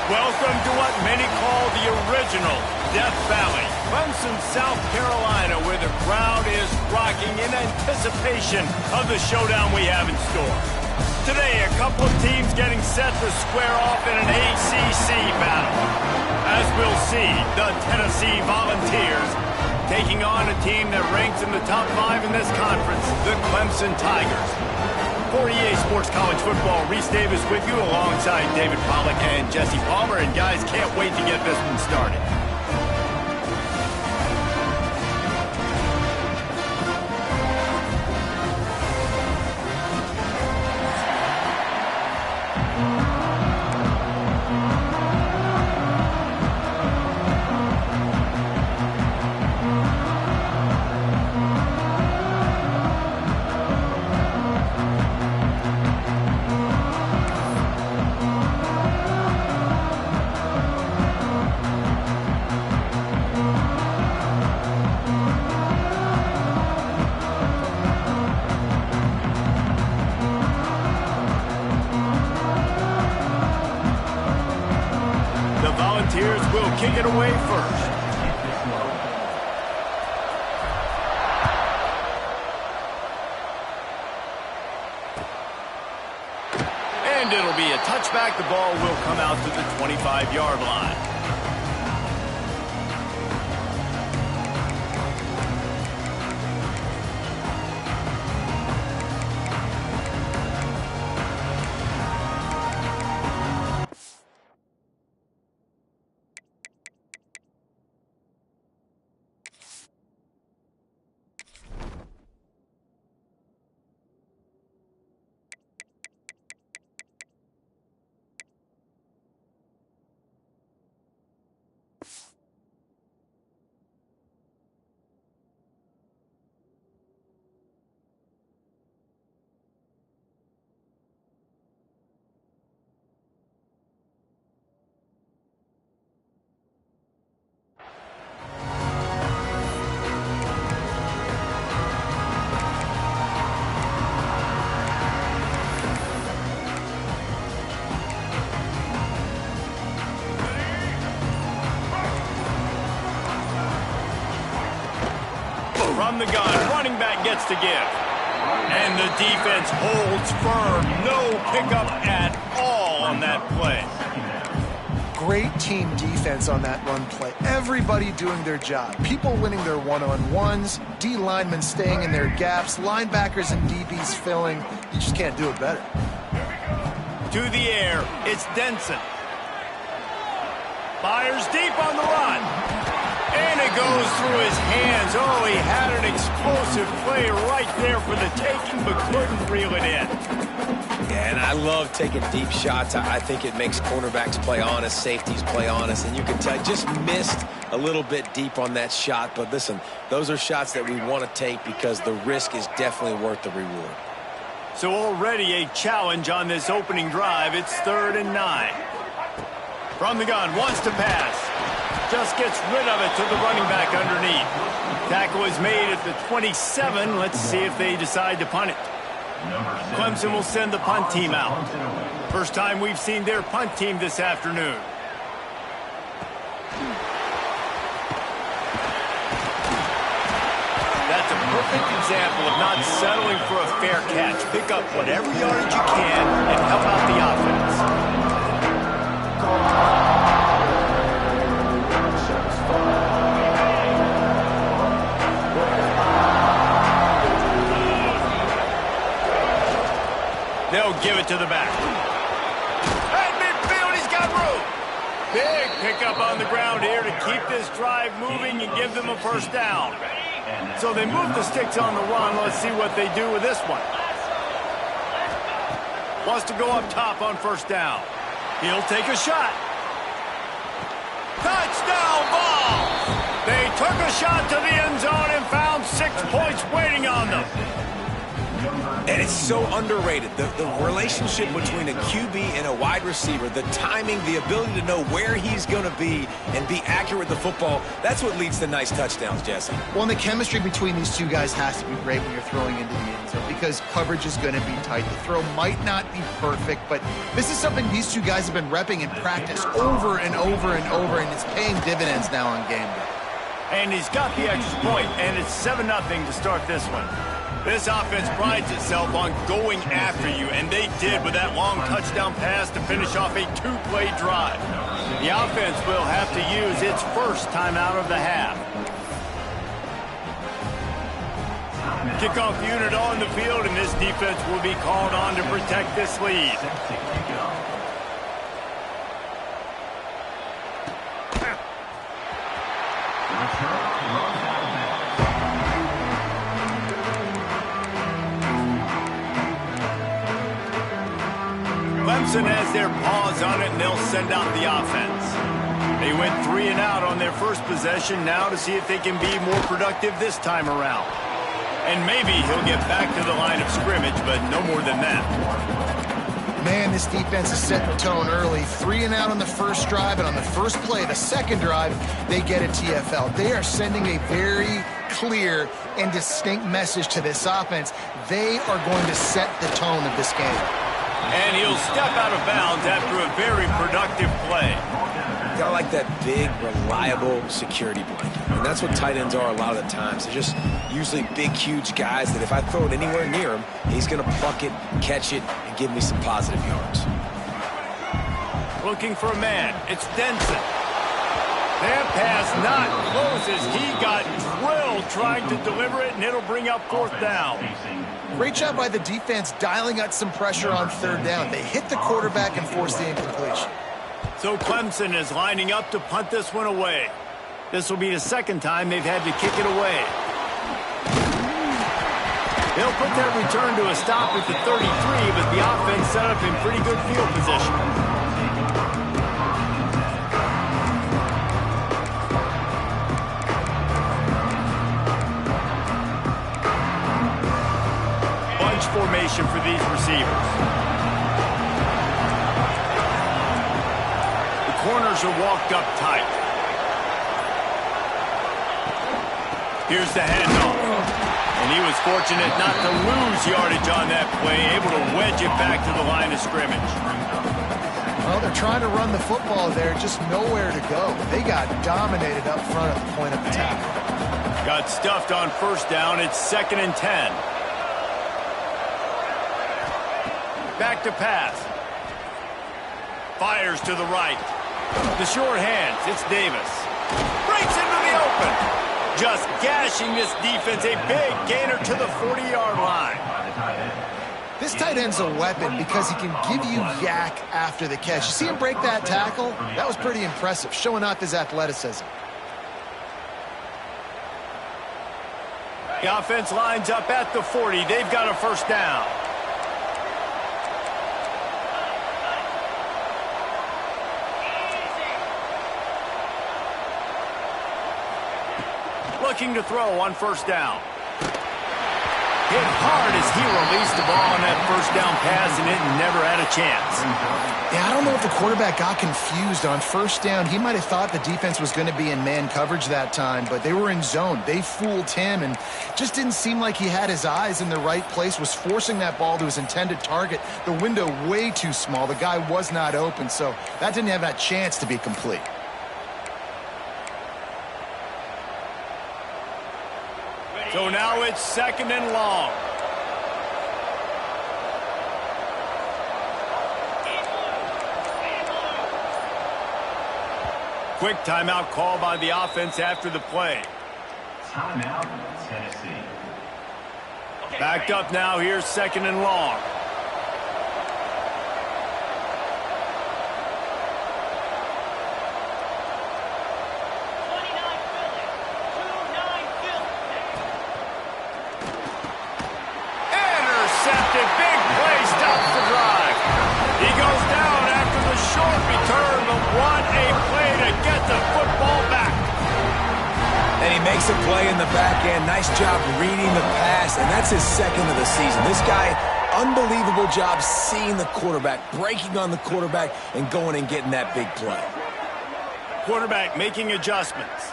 Welcome to what many call the original Death Valley, Clemson, South Carolina, where the crowd is rocking in anticipation of the showdown we have in store. Today, a couple of teams getting set to square off in an ACC battle. As we'll see, the Tennessee Volunteers taking on a team that ranks in the top 5 in this conference, the Clemson Tigers. For EA Sports College Football, Reese Davis with you alongside David Pollack and Jesse Palmer. And guys, can't wait to get this one started. Volunteers will kick it away first. And it'll be a touchback. The ball will come out to the 25-yard line. From the gun, running back gets to give. And the defense holds firm. No pickup at all on that play. Great team defense on that run play. Everybody doing their job. People winning their one-on-ones, D linemen staying in their gaps, linebackers and DBs filling. You just can't do it better. To the air, it's Denson. Fires deep on the run. And it goes through his hands. Oh, he had an explosive play right there for the taking, but couldn't reel it in. Yeah, and I love taking deep shots. I think it makes cornerbacks play honest, safeties play honest, and you can tell just missed a little bit deep on that shot. But listen, those are shots that we want to take because the risk is definitely worth the reward. So already a challenge on this opening drive. It's 3rd and 9. From the gun, wants to pass. Just gets rid of it to the running back underneath. Tackle is made at the 27. Let's see if they decide to punt it. Clemson will send the punt team out. First time we've seen their punt team this afternoon. That's a perfect example of not settling for a fair catch. Pick up whatever yardage you can and help out the offense. They'll give it to the back. At midfield, he's got room. Big pickup on the ground here to keep this drive moving and give them a first down. So they move the sticks on the run. Let's see what they do with this one. Wants to go up top on first down. He'll take a shot. Touchdown ball! They took a shot to the end zone and found 6 points waiting on them. And it's so underrated. The relationship between a QB and a wide receiver, the timing, the ability to know where he's going to be and be accurate with the football, that's what leads to nice touchdowns, Jesse. Well, and the chemistry between these two guys has to be great when you're throwing into the end zone because coverage is going to be tight. The throw might not be perfect, but this is something these two guys have been repping in practice over and over and over, and it's paying dividends now on game day. And he's got the extra point, and it's 7-0 to start this one. This offense prides itself on going after you, and they did with that long touchdown pass to finish off a 2-play drive. The offense will have to use its first timeout of the half. Kickoff unit on the field, and this defense will be called on to protect this lead. Clemson has their paws on it, and they'll send out the offense. They went 3 and out on their first possession now to see if they can be more productive this time around. And maybe he'll get back to the line of scrimmage, but no more than that. Man, this defense is setting the tone early. 3 and out on the first drive, and on the first play, the second drive, they get a TFL. They are sending a very clear and distinct message to this offense. They are going to set the tone of this game. And he'll step out of bounds after a very productive play. Got like that big, reliable security blanket. And that's what tight ends are a lot of the times. They're just usually big, huge guys that if I throw it anywhere near him, he's going to pluck it, catch it, and give me some positive yards. Looking for a man. It's Denson. That pass not closes. He got drilled trying to deliver it, and it'll bring up 4th down. Great job by the defense dialing out some pressure on 3rd down. They hit the quarterback and forced the incompletion. So Clemson is lining up to punt this one away. This will be the second time they've had to kick it away. They'll put that return to a stop at the 33, but the offense set up in pretty good field position. Bunch formation for these receivers. The corners are walked up tight. Here's the handoff. And he was fortunate not to lose yardage on that play, able to wedge it back to the line of scrimmage. Well, they're trying to run the football there, just nowhere to go. They got dominated up front at the point of attack. Got stuffed on 1st down. It's 2nd and 10. Back to pass. Fires to the right. The short hands. It's Davis. Breaks into the open. Just gashing this defense. A big gainer to the 40-yard line. This tight end's a weapon because he can give you yak after the catch. You see him break that tackle? That was pretty impressive, showing off his athleticism. The offense lines up at the 40. They've got a 1st down. Looking to throw on 1st down. Hit hard as he released the ball on that 1st down pass, and it never had a chance. Yeah, I don't know if the quarterback got confused on 1st down. He might have thought the defense was going to be in man coverage that time, but they were in zone. They fooled him, and just didn't seem like he had his eyes in the right place, was forcing that ball to his intended target. The window way too small. The guy was not open, so that didn't have that chance to be complete. So now it's 2nd and long. Quick timeout call by the offense after the play. Timeout, Tennessee. Backed up now. Here's 2nd and long. Big play stops the drive. He goes down after the short return, but what a play to get the football back. And he makes a play in the back end. Nice job reading the pass, and that's his second of the season. This guy, unbelievable job seeing the quarterback, breaking on the quarterback, and going and getting that big play. Quarterback making adjustments.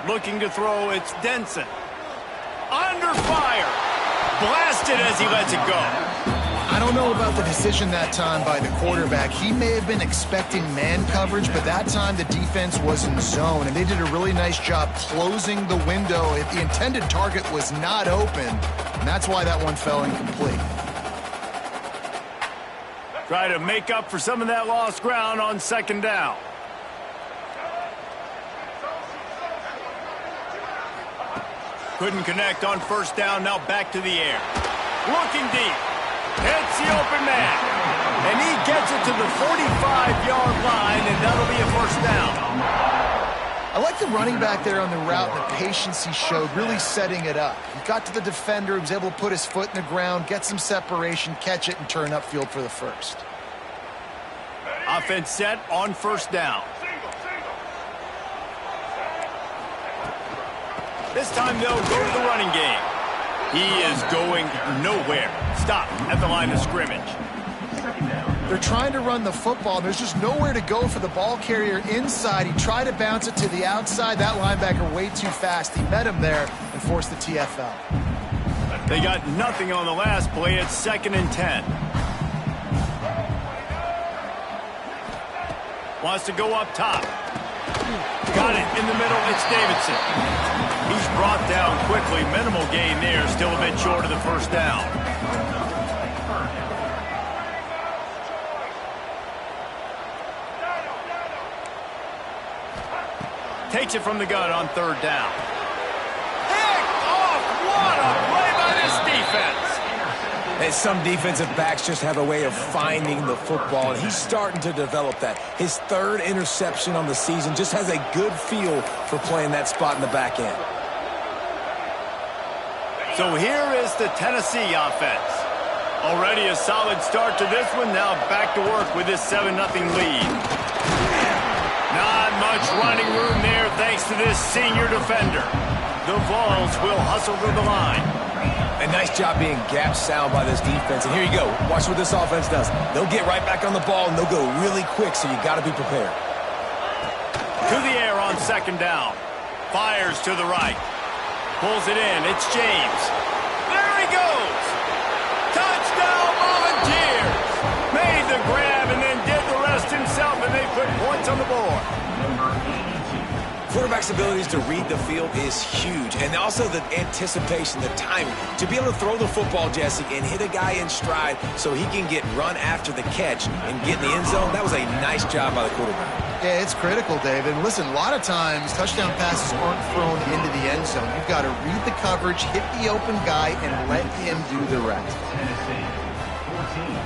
Looking to throw, it's Denson. Under fire. Blasted as he lets it go. I don't know about the decision that time by the quarterback. He may have been expecting man coverage, but that time the defense was in zone, and they did a really nice job closing the window if the intended target was not open, and that's why that one fell incomplete. Try to make up for some of that lost ground on second down. Couldn't connect on first down, now back to the air. Looking deep. Hits the open man. And he gets it to the 45-yard line, and that'll be a first down. I like the running back there on the route, the patience he showed, really setting it up. He got to the defender, he was able to put his foot in the ground, get some separation, catch it, and turn upfield for the first. Offense set on first down. This time they'll go to the running game. He is going nowhere. Stop at the line of scrimmage. They're trying to run the football. There's just nowhere to go for the ball carrier inside. He tried to bounce it to the outside. That linebacker way too fast. He met him there and forced the TFL. They got nothing on the last play. It's 2nd and 10. Wants to go up top. Got it in the middle. It's Davidson. He's brought down quickly. Minimal gain there. Still a bit short of the first down. Takes it from the gun on third down. Picked off. What a play by this defense. And some defensive backs just have a way of finding the football, and he's starting to develop that. His 3rd interception on the season, just has a good feel for playing that spot in the back end. So here is the Tennessee offense. Already a solid start to this one. Now back to work with this 7-0 lead. Not much running room there thanks to this senior defender. The Vols will hustle to the line. A nice job being gap sound by this defense. And here you go. Watch what this offense does. They'll get right back on the ball, and they'll go really quick, so you got to be prepared. To the air on second down. Fires to the right. Pulls it in. It's James. There he goes. Touchdown Volunteers. Made the grab and then did the rest himself, and they put points on the board. Quarterback's abilities to read the field is huge, and also the anticipation, the timing. To be able to throw the football, Jesse, and hit a guy in stride so he can get run after the catch and get in the end zone, that was a nice job by the quarterback. Yeah, it's critical, David. Listen, a lot of times touchdown passes aren't thrown into the end zone. You've got to read the coverage, hit the open guy, and let him do the rest. Tennessee, 14,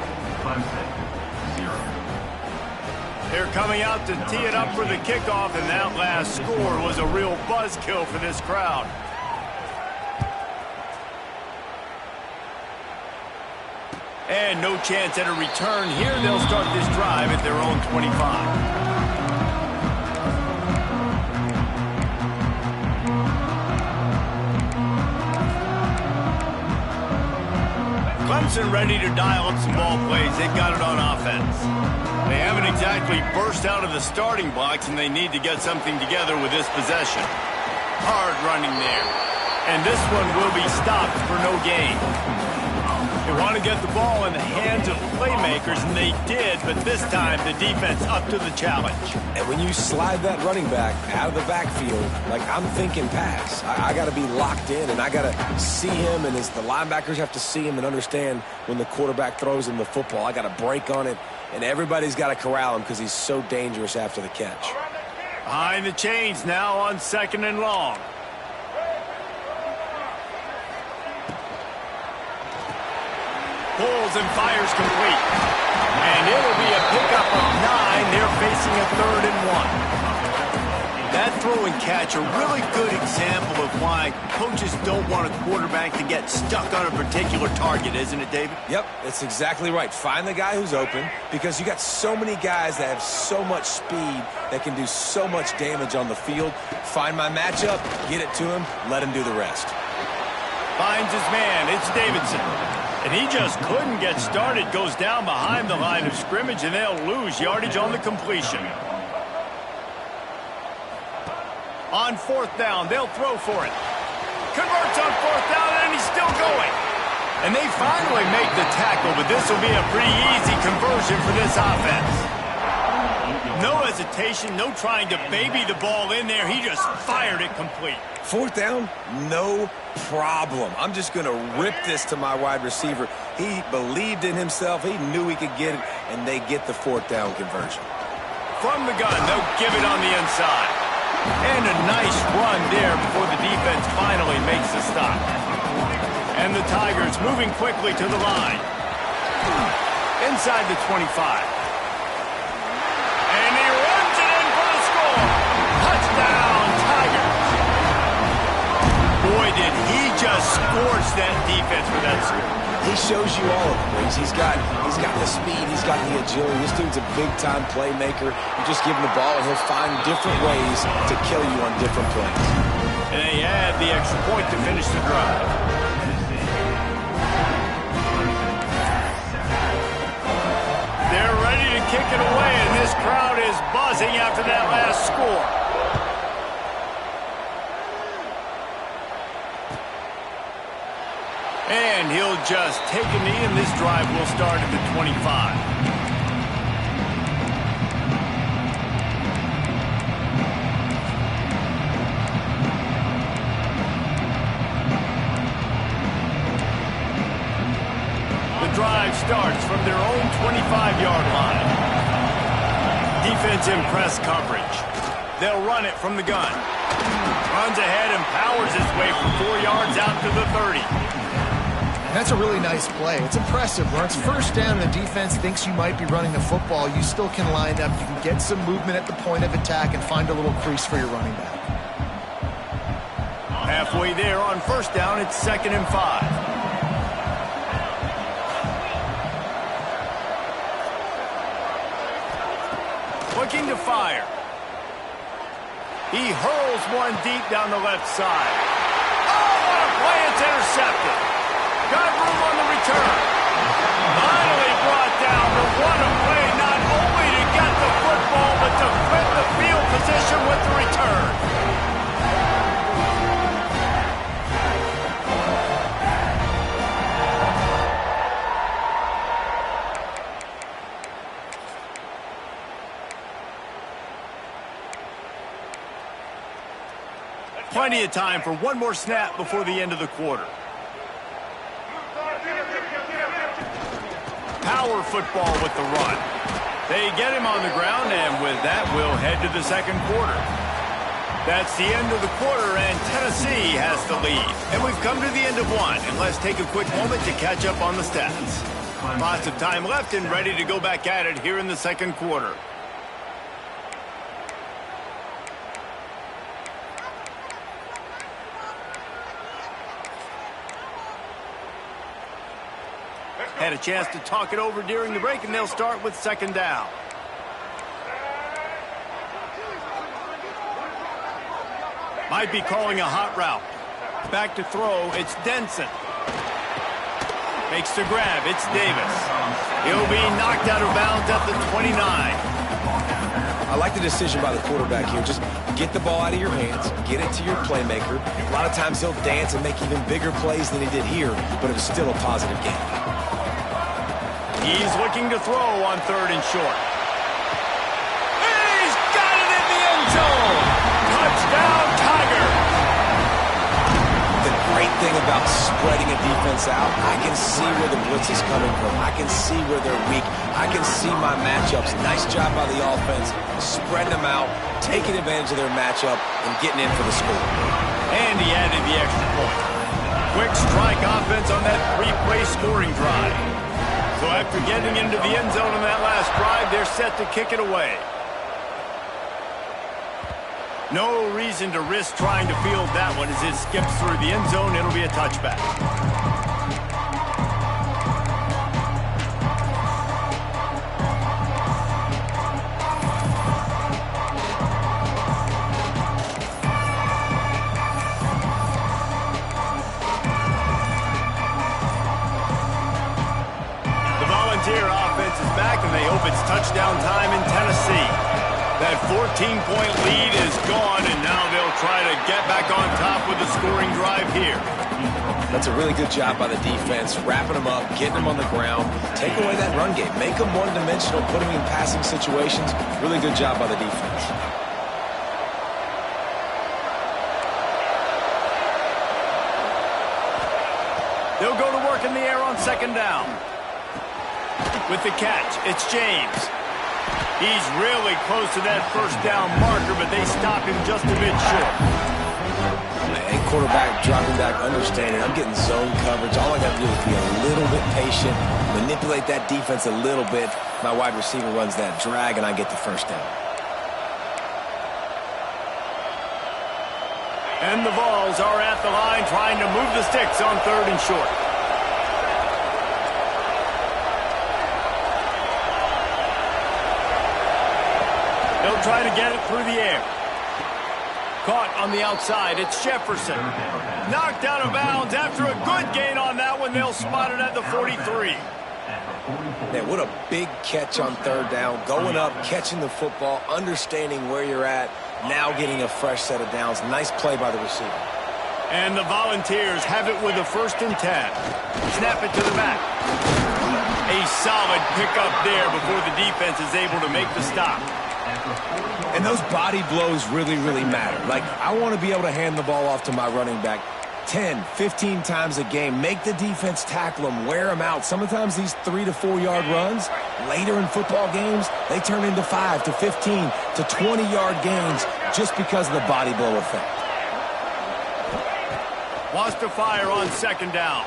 Clemson, 0. They're coming out to tee it up for the kickoff, and that last score was a real buzzkill for this crowd. And no chance at a return here. They'll start this drive at their own 25. Clemson ready to dial up some ball plays. They've got it on offense. They haven't exactly burst out of the starting blocks, and they need to get something together with this possession. Hard running there. And this one will be stopped for no gain. They want to get the ball in the hands of playmakers, and they did, but this time the defense up to the challenge. And when you slide that running back out of the backfield, like I'm thinking pass, I got to be locked in, and I got to see him, and as the linebackers have to see him and understand when the quarterback throws him the football, I got to break on it, and everybody's got to corral him because he's so dangerous after the catch. Behind the chains now on 2nd and long. Pulls and fires complete. And it'll be a pickup of 9. They're facing a 3rd and 1. That throw and catch, a really good example of why coaches don't want a quarterback to get stuck on a particular target, isn't it, David? Yep, that's exactly right. Find the guy who's open, because you got so many guys that have so much speed that can do so much damage on the field. Find my matchup, get it to him, let him do the rest. Finds his man, it's Davidson. And he just couldn't get started. Goes down behind the line of scrimmage, and they'll lose yardage on the completion. On fourth down, they'll throw for it. Converts on fourth down, and he's still going. And they finally make the tackle, but this will be a pretty easy conversion for this offense. No hesitation, no trying to baby the ball in there. He just fired it complete. Fourth down, no problem. I'm just going to rip this to my wide receiver. He believed in himself. He knew he could get it, and they get the fourth down conversion. From the gun, they'll give it on the inside. And a nice run there before the defense finally makes the stop. And the Tigers moving quickly to the line. Inside the 25. And he runs it in for the score. Touchdown, Tigers. Boy, did he just scorch that defense for that score. He shows you all of the ways. He's got the speed, he's got the agility. This dude's a big-time playmaker. You just give him the ball, and he'll find different ways to kill you on different plays. And they add the extra point to finish the drive. They're ready to kick it away, and this crowd is buzzing after that last score. And he'll just take a knee, and this drive will start at the 25. The drive starts from their own 25-yard line. Defense in press coverage. They'll run it from the gun. Runs ahead and powers his way for 4 yards out to the 30. That's a really nice play. It's impressive. When it's first down and the defense thinks you might be running the football, you still can line up. You can get some movement at the point of attack and find a little crease for your running back. Halfway there on first down, it's 2nd and 5. Looking to fire. He hurls one deep down the left side. Oh, what a play! It's intercepted. Got room on the return. Finally brought down, but what a play, not only to get the football, but to flip the field position with the return. Plenty of time for one more snap before the end of the quarter. Power football with the run. They get him on the ground, and with that, we'll head to the second quarter. That's the end of the quarter, and Tennessee has the lead. And we've come to the end of one, and let's take a quick moment to catch up on the stats. Lots of time left and ready to go back at it here in the second quarter. Had a chance to talk it over during the break, and they'll start with 2nd down. Might be calling a hot route. Back to throw, it's Denson. Makes the grab, it's Davis. He'll be knocked out of bounds at the 29. I like the decision by the quarterback here. Just get the ball out of your hands, get it to your playmaker. A lot of times he'll dance and make even bigger plays than he did here, but it was still a positive game. He's looking to throw on 3rd and short. He's got it in the end zone. Touchdown, Tigers. The great thing about spreading a defense out, I can see where the blitz is coming from. I can see where they're weak. I can see my matchups. Nice job by the offense, spreading them out, taking advantage of their matchup, and getting in for the score. And he added the extra point. Quick strike offense on that 3-play scoring drive. So after getting into the end zone on that last drive, they're set to kick it away. No reason to risk trying to field that one as it skips through the end zone. It'll be a touchback. Offense is back, and they hope it's touchdown time in Tennessee. That 14-point lead is gone, and now they'll try to get back on top with a scoring drive here. That's a really good job by the defense, wrapping them up, getting them on the ground, take away that run game, make them one-dimensional, put them in passing situations. Really good job by the defense. They'll go to work in the air on second down. With the catch, it's James. He's really close to that first down marker, but they stop him just a bit short. And quarterback dropping back, understanding I'm getting zone coverage. All I got to do is be a little bit patient, manipulate that defense a little bit. My wide receiver runs that drag, and I get the first down. And the Vols are at the line trying to move the sticks on third and short. They'll try to get it through the air. Caught on the outside. It's Jefferson. Knocked out of bounds after a good gain on that one. They'll spot it at the 43. Man, what a big catch on third down. Going up, catching the football, understanding where you're at, now getting a fresh set of downs. Nice play by the receiver. And the Volunteers have it with a 1st and 10. Snap it to the back. A solid pickup there before the defense is able to make the stop. And those body blows really, really matter. Like, I want to be able to hand the ball off to my running back 10, 15 times a game. Make the defense tackle them, wear them out. Sometimes these 3 to 4 yard runs, later in football games, they turn into 5 to 15 to 20 yard gains just because of the body blow effect. Wants to fire on second down.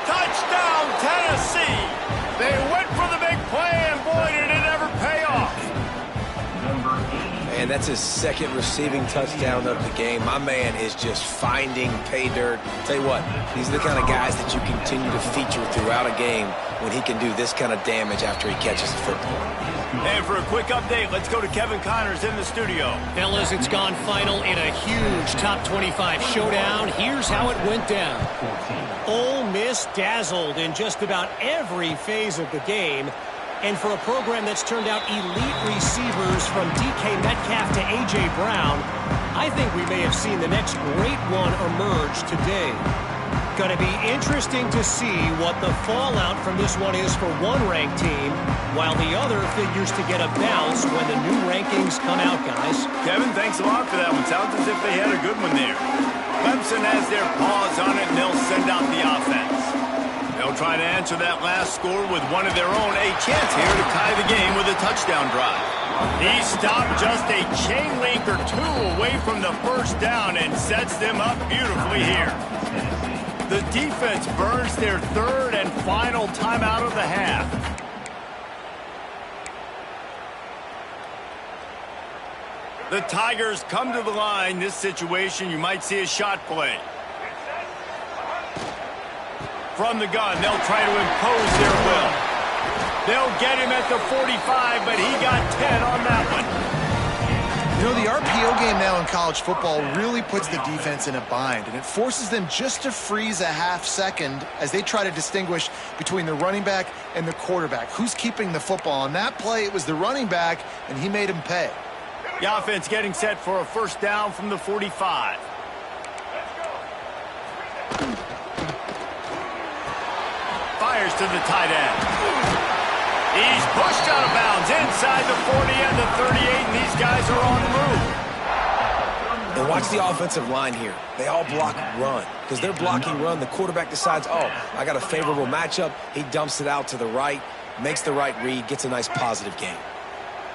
Touchdown, Tennessee! They went for the big play, and boy, did it ever pay off. And that's his second receiving touchdown of the game. My man is just finding pay dirt. Tell you what, these are the kind of guys that you continue to feature throughout a game when he can do this kind of damage after he catches the football. And for a quick update, let's go to Kevin Connors in the studio. Fellas, it's gone final in a huge top 25 showdown. Here's how it went down. Ole Miss dazzled in just about every phase of the game. And for a program that's turned out elite receivers from DK Metcalf to A.J. Brown, I think we may have seen the next great one emerge today. Going to be interesting to see what the fallout from this one is for one ranked team, while the other figures to get a bounce when the new rankings come out, guys. Kevin, thanks a lot for that one. Sounds as if they had a good one there. Clemson has their paws on it, and they'll send out the offense. They'll try to answer that last score with one of their own. A chance here to tie the game with a touchdown drive. He stopped just a chain link or two away from the first down and sets them up beautifully here. The defense burns their third and final timeout of the half. The Tigers come to the line. This situation, you might see a shot play. From the gun, they'll try to impose their will. They'll get him at the 45, but he got 10 on that one. You know, the RPO game now in college football really puts the defense in a bind, and it forces them just to freeze a half second as they try to distinguish between the running back and the quarterback. Who's keeping the football? On that play, it was the running back, and he made him pay. The offense getting set for a first down from the 45. Fires to the tight end. He's pushed out of bounds inside the 40 and the 38, and these guys are on the move. And watch the offensive line here. They all block run. Because they're blocking run, the quarterback decides, oh, I got a favorable matchup. He dumps it out to the right, makes the right read, gets a nice positive gain.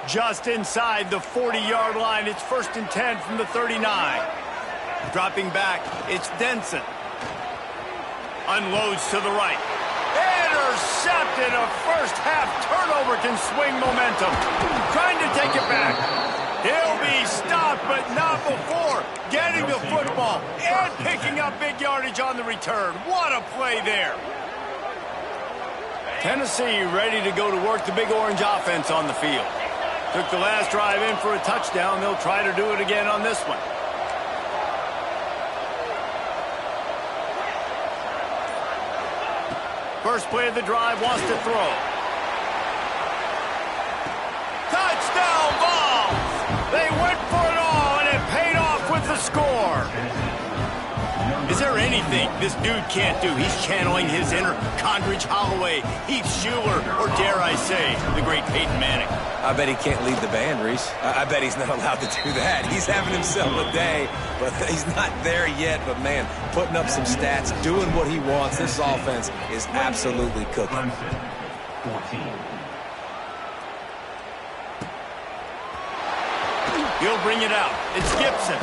Just inside the 40-yard line, it's 1st and 10 from the 39. Dropping back, it's Denson. Unloads to the right. Intercepted. A first-half turnover can swing momentum. Trying to take it back. He'll be stopped, but not before getting the football and picking up big yardage on the return. What a play there. Tennessee ready to go to work the Big Orange offense on the field. Took the last drive in for a touchdown. They'll try to do it again on this one. First play of the drive, wants to throw. Touchdown Vols! They went for it all, and it paid off with the score. Is there anything this dude can't do? He's channeling his inner Condridge Holloway, Heath Schuler, or dare I say, the great Peyton Manning. I bet he can't lead the band, Reese. I bet he's not allowed to do that. He's having himself a day, but he's not there yet. But, man, putting up some stats, doing what he wants. This offense is absolutely cooking. 14. He'll bring it out. It's Gibson.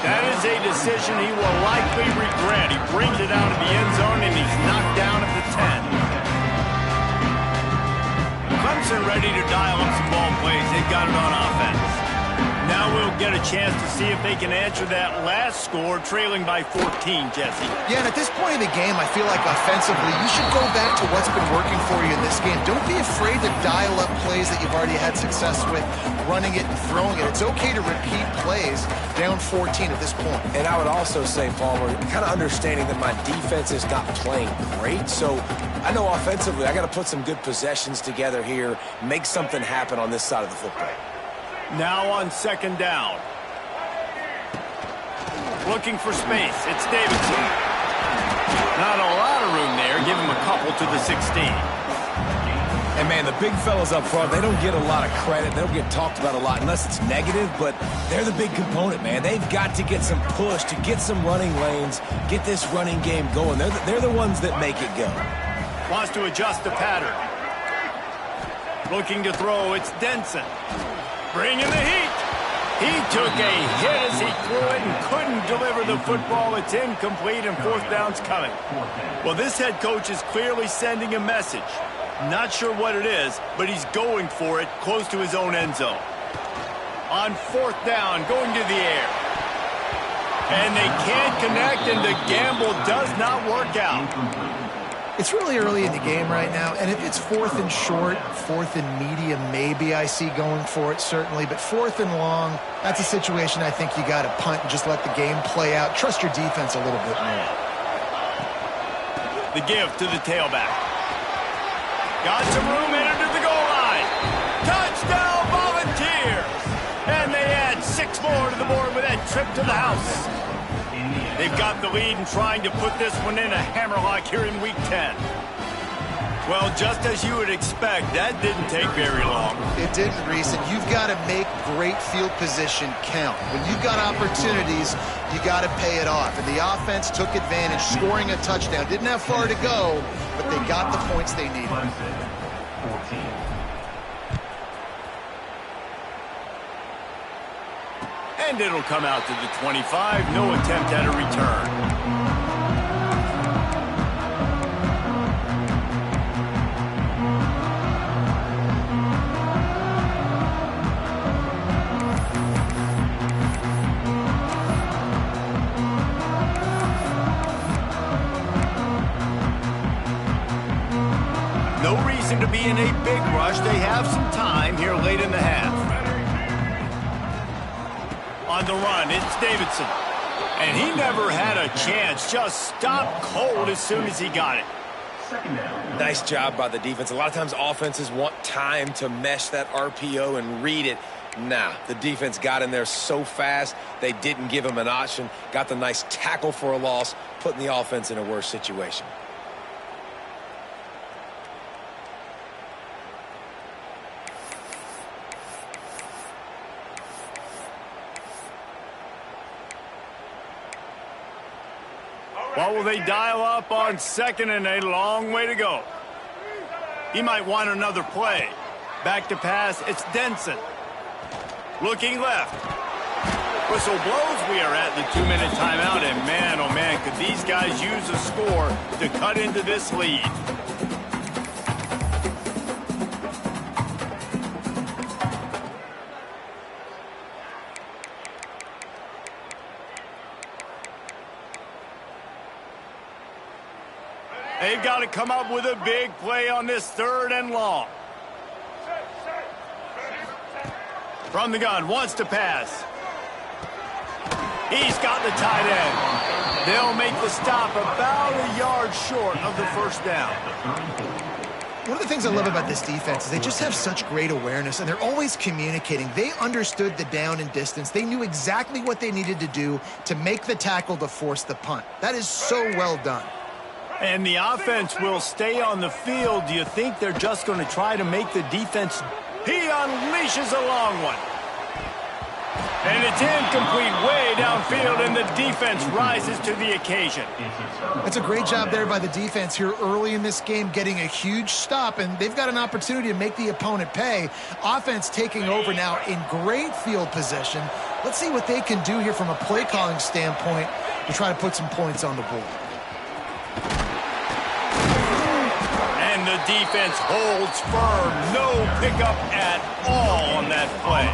That is a decision he will likely regret. He brings it out of the end zone, and he's knocked down at the 10. Clemson ready to dial up some ball plays. They've got it on offense. Now we'll get a chance to see if they can answer that last score, trailing by 14, Jesse. Yeah, and at this point in the game, I feel like offensively, you should go back to what's been working for you in this game. Don't be afraid to dial up plays that you've already had success with, running it and throwing it. It's okay to repeat plays down 14 at this point. And I would also say, Palmer, kind of understanding that my defense is not playing great, so I know offensively I got to put some good possessions together here, make something happen on this side of the football. Now on second down. Looking for space. It's Davidson. Not a lot of room there. Give him a couple to the 16. And, man, the big fellas up front, they don't get a lot of credit. They don't get talked about a lot unless it's negative, but they're the big component, man. They've got to get some push to get some running lanes, get this running game going. They're the ones that make it go. Wants to adjust the pattern. Looking to throw. It's Denson. Bringing the heat. He took a hit as he threw it and couldn't deliver the football. It's incomplete and fourth down's coming. Well, this head coach is clearly sending a message. Not sure what it is, but he's going for it close to his own end zone. On fourth down, going to the air. And they can't connect, and the gamble does not work out. It's really early in the game right now, and if it's fourth and short, fourth and medium, maybe I see going for it, certainly. But fourth and long, that's a situation I think you got to punt and just let the game play out. Trust your defense a little bit more. The give to the tailback. Got some room headed to the goal line. Touchdown Volunteers! And they add 6 more to the board with that trip to the house. They've got the lead and trying to put this one in a hammerlock here in Week 10. Well, just as you would expect, that didn't take very long. It didn't, Reese, and you've got to make great field position count. When you've got opportunities, you got to pay it off. And the offense took advantage, scoring a touchdown. Didn't have far to go, but they got the points they needed. 14. And it'll come out to the 25. No attempt at a return. No reason to be in a big rush. They have some time here late in the half. On the run, it's Davidson. And he never had a chance. Just stopped cold as soon as he got it. Nice job by the defense. A lot of times offenses want time to mesh that RPO and read it. Nah, the defense got in there so fast, they didn't give him an option. Got the nice tackle for a loss, putting the offense in a worse situation. What will they dial up on second and a long way to go? He might want another play. Back to pass, it's Denson. Looking left. Whistle blows, we are at the 2-minute timeout, and man, oh man, could these guys use a score to cut into this lead. They've got to come up with a big play on this 3rd and long. From the gun, wants to pass. He's got the tight end. They'll make the stop about a yard short of the 1st down. One of the things I love about this defense is they just have such great awareness, and they're always communicating. They understood the down and distance. They knew exactly what they needed to do to make the tackle to force the punt. That is so well done. And the offense will stay on the field. Do you think they're just going to try to make the defense? He unleashes a long one. And it's incomplete way downfield, and the defense rises to the occasion. That's a great job there by the defense here early in this game, getting a huge stop, and they've got an opportunity to make the opponent pay. Offense taking over now in great field position. Let's see what they can do here from a play calling standpoint to try to put some points on the board. And the defense holds firm. No pickup at all on that play.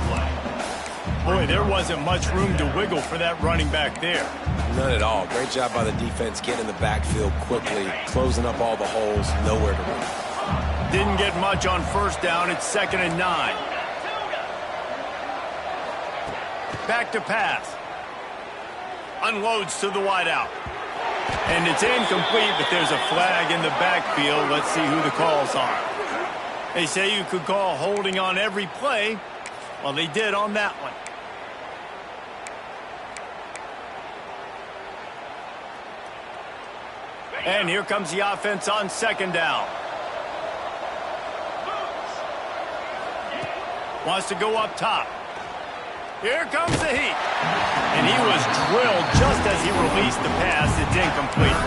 Boy, there wasn't much room to wiggle for that running back there. None at all. Great job by the defense getting in the backfield quickly, closing up all the holes, nowhere to run. Didn't get much on 1st down. It's 2nd and 9. Back to pass. Unloads to the wideout. And it's incomplete, but there's a flag in the backfield. Let's see who the calls are. They say you could call holding on every play. Well, they did on that one. And here comes the offense on 2nd down. Wants to go up top. Here comes the heat. And he was drilled just as he released the pass. It's incomplete.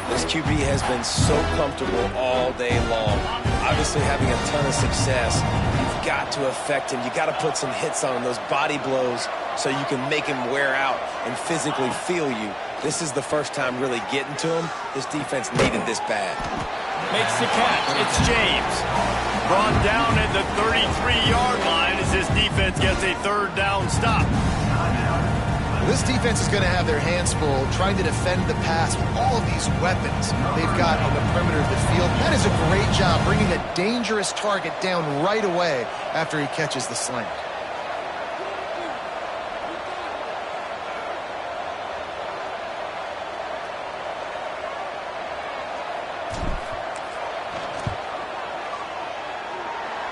This QB has been so comfortable all day long. Obviously having a ton of success. You've got to affect him. You've got to put some hits on him, those body blows, so you can make him wear out and physically feel you. This is the first time really getting to him. This defense needed this bad. Makes the catch. It's James. Brought down at the 33-yard line as this defense gets a 3rd down stop. This defense is going to have their hands full trying to defend the pass with all of these weapons they've got on the perimeter of the field. That is a great job bringing a dangerous target down right away after he catches the slant.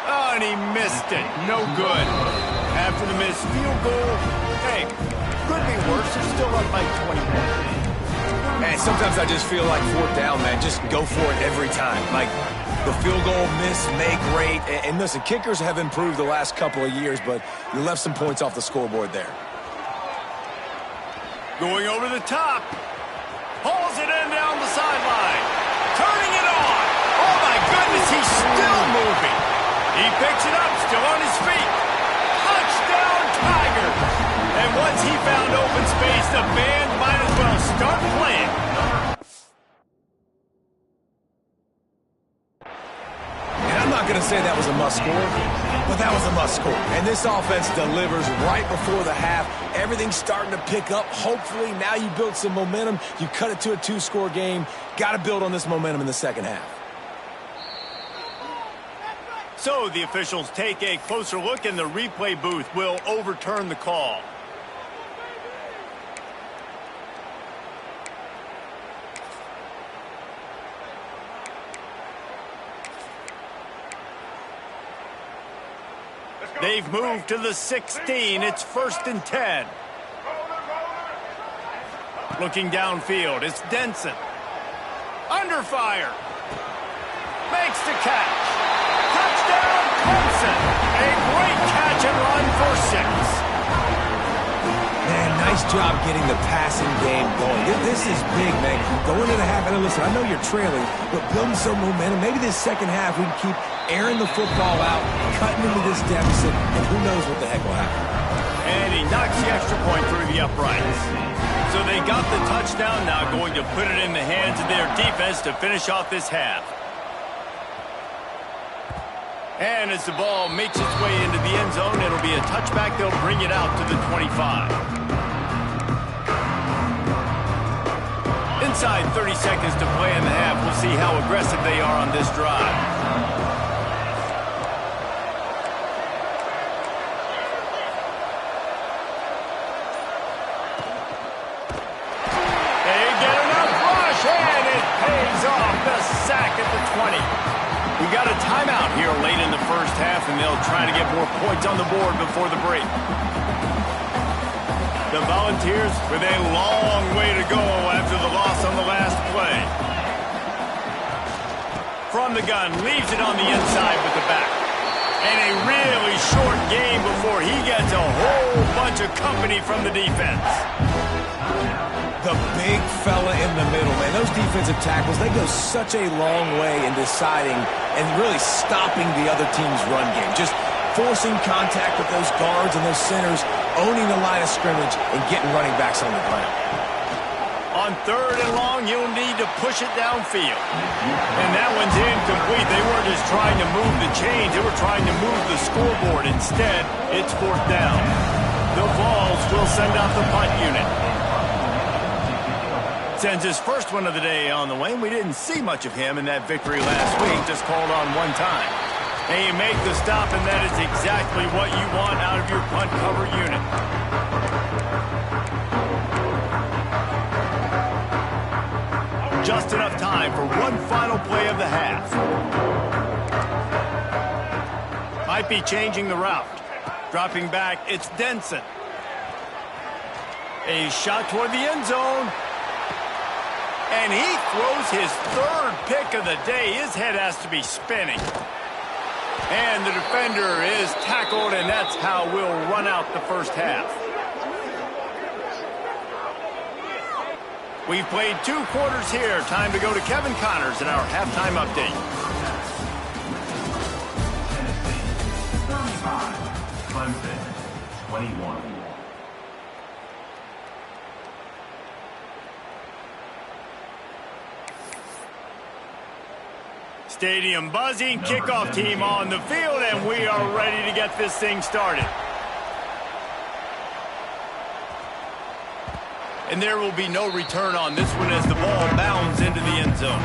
Oh, and he missed it. No good. After the missed field goal, hey, could be worse. They're still up by 21. Man, sometimes I just feel like 4th down, man. Just go for it every time. Like, the field goal miss, make rate. And listen, kickers have improved the last couple of years, but you left some points off the scoreboard there. Going over the top. Hauls it in down the sideline. Turning it on. Oh, my goodness, he's still moving. He picks it up, still on his feet. Touchdown, Tigers. And once he found open space, the band might as well start playing. And I'm not going to say that was a must-score, but that was a must-score. And this offense delivers right before the half. Everything's starting to pick up. Hopefully, now you build some momentum. You cut it to a 2-score game. Got to build on this momentum in the 2nd half. So the officials take a closer look, and the replay booth will overturn the call. They've moved to the 16. It's 1st and 10. Looking downfield, it's Denson. Under fire. Makes the catch. Touchdown, Clemson. A great catch and run for 6. Man, nice job getting the passing game going. This is big, man. Going into the half, and listen, I know you're trailing, but building some momentum. Maybe this 2nd half we can keep airing the football out, cutting into this deficit, and who knows what the heck will happen. And he knocks the extra point through the uprights. So they got the touchdown, now going to put it in the hands of their defense to finish off this half. And as the ball makes its way into the end zone, it'll be a touchback. They'll bring it out to the 25. inside 30 seconds to play in the half. We'll see how aggressive they are on this drive. They get enough rush, and it pays off. The sack at the 20. We got a timeout here late in the first half, and they'll try to get more points on the board before the break. The Volunteers with a long way to go after the loss on the last play. From the gun, leaves it on the inside with the back. And a really short game before he gets a whole bunch of company from the defense. The big fella in the middle, man. Those defensive tackles, they go such a long way in deciding and really stopping the other team's run game. Just forcing contact with those guards and those centers, owning the line of scrimmage, and getting running backs on the ground. On 3rd and long, you'll need to push it downfield. And that one's incomplete. They weren't just trying to move the chains. They were trying to move the scoreboard. Instead, it's 4th down. The Vols will send out the punt unit. Sends his first one of the day on the way. We didn't see much of him in that victory last week. Just called on one time. And you make the stop, and that is exactly what you want out of your punt cover unit. Just enough time for one final play of the half. Might be changing the route. Dropping back, it's Denson. A shot toward the end zone. And he throws his 3rd pick of the day. His head has to be spinning. And the defender is tackled, and that's how we'll run out the first half. We've played 2 quarters here. Time to go to Kevin Connors in our halftime update. 35, Clemson, 21. Stadium buzzing, kickoff team on the field, and we are ready to get this thing started. And there will be no return on this one as the ball bounds into the end zone.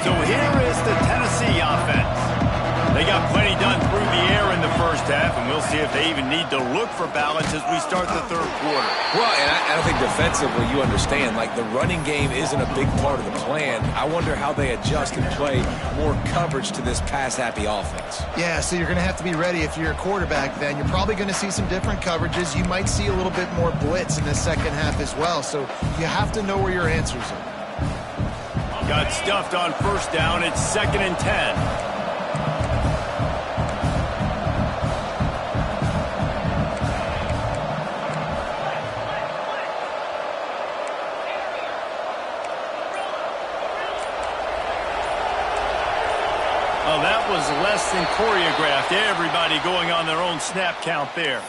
So here is the Tennessee offense. They got plenty done through the air in the first half, and we'll see if they even need to look for balance as we start the 3rd quarter. Well, and I think defensively, you understand, like the running game isn't a big part of the plan. I wonder how they adjust and play more coverage to this pass-happy offense. Yeah, so you're going to have to be ready if you're a quarterback then. You're probably going to see some different coverages. You might see a little bit more blitz in the second half as well, so you have to know where your answers are. Got stuffed on 1st down. It's 2nd and 10. Well, that was less than choreographed. Everybody going on their own snap count there.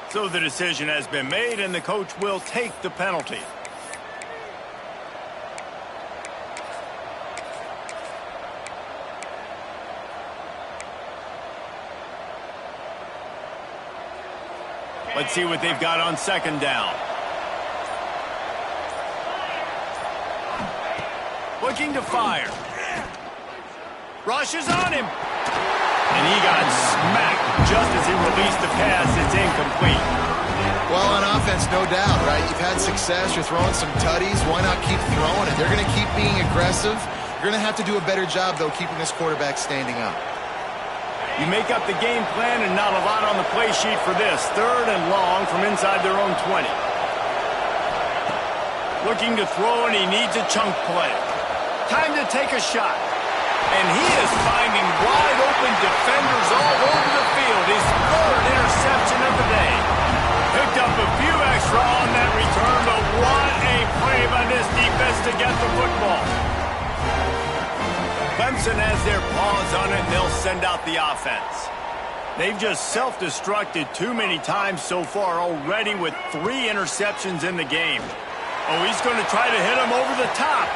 So the decision has been made, and the coach will take the penalty. Let's see what they've got on 2nd down. Looking to fire. Rushes on him. And he got smacked just as he released the pass. It's incomplete. Well, on offense, no doubt, right? You've had success. You're throwing some tutties. Why not keep throwing it? They're going to keep being aggressive. You're going to have to do a better job, though, keeping this quarterback standing up. You make up the game plan and not a lot on the play sheet for this. 3rd and long from inside their own 20. Looking to throw, and he needs a chunk play. Time to take a shot. And he is finding wide open defenders all over the field. His 3rd interception of the day. Picked up a few extra on that return, but what a play by this defense to get the football. Clemson has their paws on it, and they'll send out the offense. They've just self-destructed too many times so far already with 3 interceptions in the game. Oh, he's going to try to hit him over the top.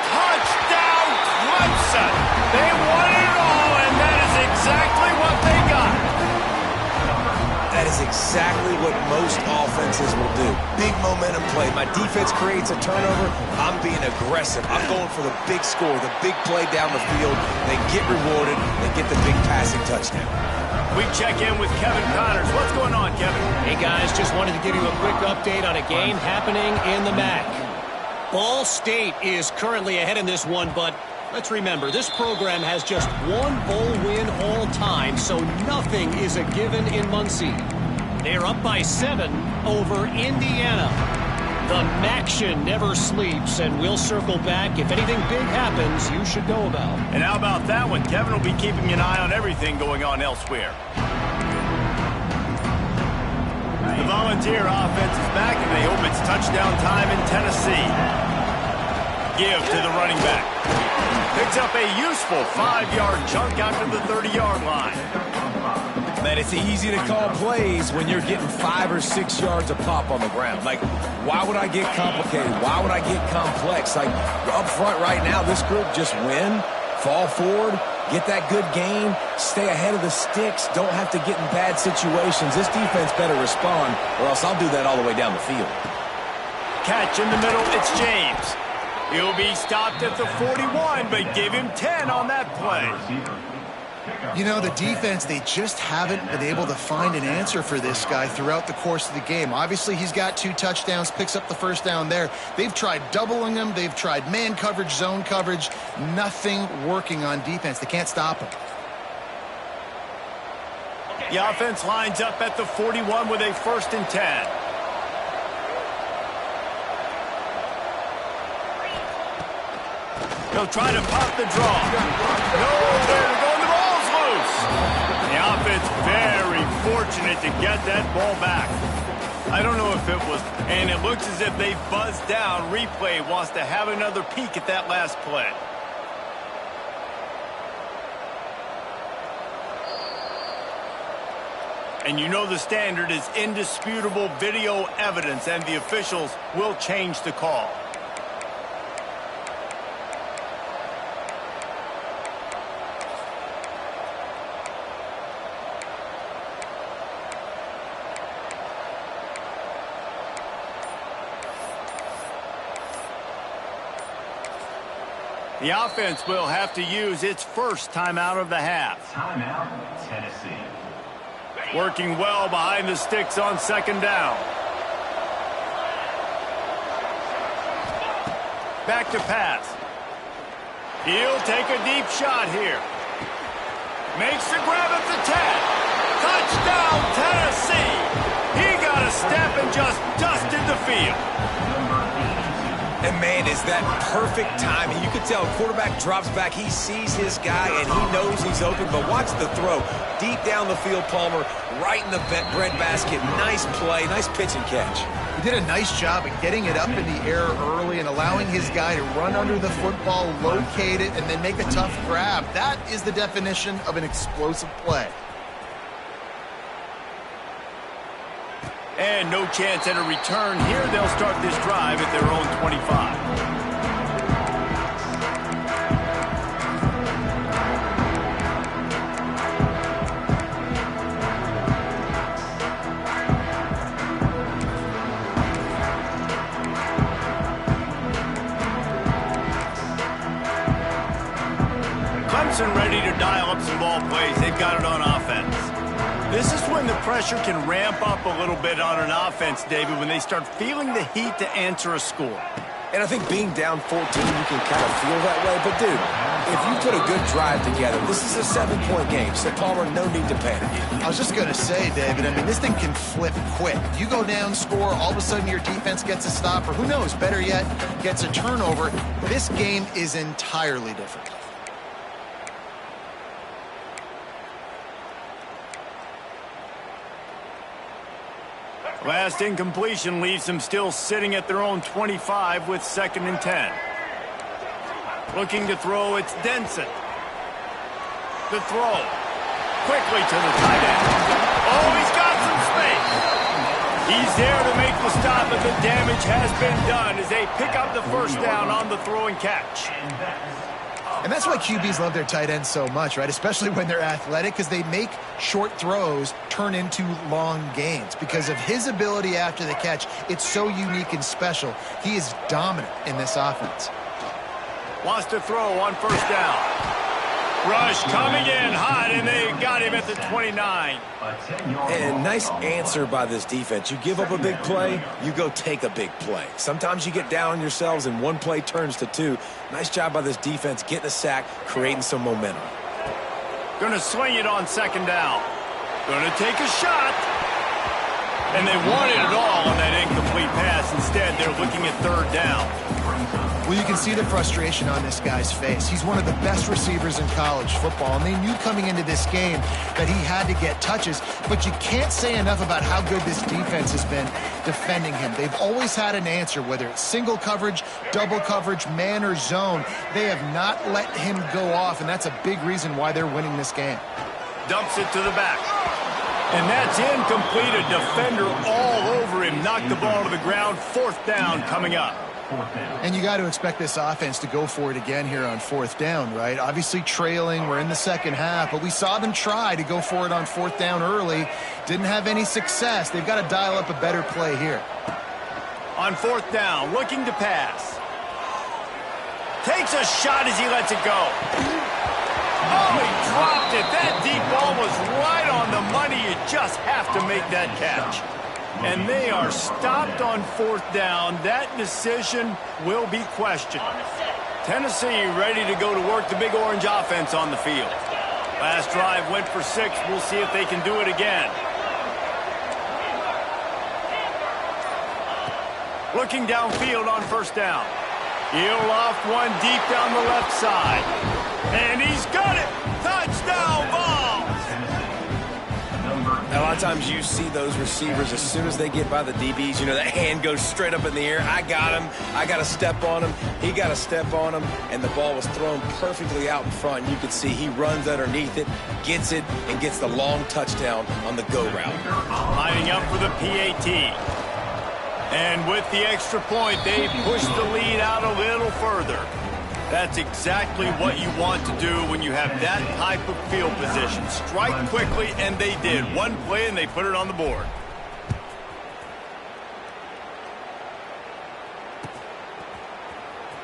Touchdown, Clemson! They wanted it all, and that is exactly what they got. That is exactly what most offenses will do. Big momentum play. My defense creates a turnover. I'm being aggressive. I'm going for the big score, the big play down the field. They get rewarded. They get the big passing touchdown. We check in with Kevin Connors. What's going on, Kevin? Hey, guys, just wanted to give you a quick update on a game happening in the MAC. Ball State is currently ahead in this one, but let's remember, this program has just one bowl win all time, so nothing is a given in Muncie. They're up by 7 over Indiana. The MACtion never sleeps, and we'll circle back. If anything big happens, you should know about. And how about that one? Kevin will be keeping an eye on everything going on elsewhere. The Volunteer offense is back, and they hope it's touchdown time in Tennessee. Give to the running back. Picks up a useful 5-yard chunk after the 30-yard line. Man, it's easy to call plays when you're getting 5 or 6 yards a pop on the ground. Like, why would I get complicated? Why would I get complex? Like, up front right now, this group just win, fall forward, get that good gain, stay ahead of the sticks, don't have to get in bad situations. This defense better respond, or else I'll do that all the way down the field. Catch in the middle, it's James. He'll be stopped at the 41, but give him 10 on that play. You know, the defense, they just haven't been able to find an answer for this guy throughout the course of the game. Obviously, he's got 2 touchdowns, picks up the first down there. They've tried doubling him. They've tried man coverage, zone coverage. Nothing working on defense. They can't stop him. The offense lines up at the 41 with a 1st and 10. He'll try to pop the draw. No, they're going. The ball's loose. The offense very fortunate to get that ball back. I don't know if it was, and it looks as if they buzzed down. Replay wants to have another peek at that last play. And you know the standard is indisputable video evidence, and the officials will change the call. The offense will have to use its first timeout of the half. Timeout, Tennessee. Working well behind the sticks on 2nd down. Back to pass. He'll take a deep shot here. Makes the grab at the 10. Touchdown, Tennessee. He got a step and just dusted the field. And, man, is that perfect timing. You can tell quarterback drops back. He sees his guy, and he knows he's open. But watch the throw. Deep down the field, Palmer, right in the breadbasket. Nice play, nice pitch and catch. He did a nice job of getting it up in the air early and allowing his guy to run under the football, locate it, and then make a tough grab. That is the definition of an explosive play. And no chance at a return here. They'll start this drive at their own 25. Clemson ready to dial up some ball plays. They've got it on offense. This is when the pressure can ramp up a little bit on an offense, David, when they start feeling the heat to answer a score. And I think being down 14, you can kind of feel that way. But, dude, if you put a good drive together, this is a 7-point game. So, Palmer, no need to panic. I was just going to say, David, I mean, this thing can flip quick. You go down, score, all of a sudden your defense gets a stop, or who knows, better yet, gets a turnover. This game is entirely different. Last incompletion leaves them still sitting at their own 25 with 2nd and 10. Looking to throw, it's Denson. The throw. Quickly to the tight end. Oh, he's got some space. He's there to make the stop, but the damage has been done as they pick up the 1st down on the throw and catch. And that's why QBs love their tight ends so much, right? Especially when they're athletic, because they make short throws turn into long gains. Because of his ability after the catch, it's so unique and special. He is dominant in this offense. Wants to throw on first down. Rush coming in hot, and they got him at the 29. And nice answer by this defense. You give up a big play, you go take a big play. Sometimes you get down on yourselves and one play turns to two. Nice job by this defense getting a sack, creating some momentum. Going to swing it on second down. Going to take a shot. And they wanted it all on that incomplete pass. Instead, they're looking at third down. Well, you can see the frustration on this guy's face. He's one of the best receivers in college football, and they knew coming into this game that he had to get touches, but you can't say enough about how good this defense has been defending him. They've always had an answer, whether it's single coverage, double coverage, man or zone. They have not let him go off, and that's a big reason why they're winning this game. Dumps it to the back. And that's incomplete. A defender all over him. Knocked the ball to the ground. Fourth down coming up. And you got to expect this offense to go for it again here on fourth down, right? Obviously trailing, we're in the second half, but we saw them try to go for it on fourth down early. Didn't have any success. They've got to dial up a better play here. On fourth down, looking to pass. Takes a shot as he lets it go. Oh, he dropped it. That deep ball was right on the money. You just have to make that catch. And they are stopped on fourth down. That decision will be questioned. Tennessee ready to go to work the Big Orange offense on the field. Last drive went for 6. We'll see if they can do it again. Looking downfield on first down. He'll off one deep down the left side. And he's got it. Touchdown ball. A lot of times you see those receivers, as soon as they get by the DBs, you know, that hand goes straight up in the air. I got him. I got to step on him. He got to step on him. And the ball was thrown perfectly out in front. You can see he runs underneath it, gets it, and gets the long touchdown on the go route. Lining up for the PAT. And with the extra point, they push the lead out a little further. That's exactly what you want to do when you have that type of field position. Strike quickly, and they did. One play, and they put it on the board.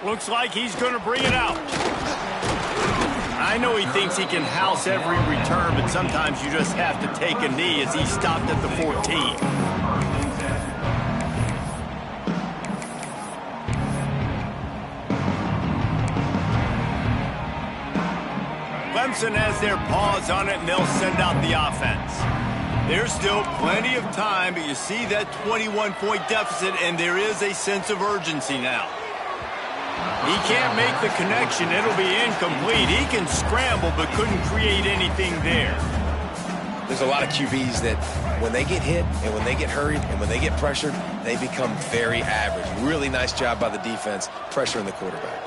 Looks like he's going to bring it out. I know he thinks he can house every return, but sometimes you just have to take a knee as he stopped at the 14. Clemson has their paws on it, and they'll send out the offense. There's still plenty of time, but you see that 21-point deficit, and there is a sense of urgency now. He can't make the connection. It'll be incomplete. He can scramble, but couldn't create anything there. There's a lot of QBs that when they get hit and when they get hurried and when they get pressured, they become very average. Really nice job by the defense pressuring the quarterback.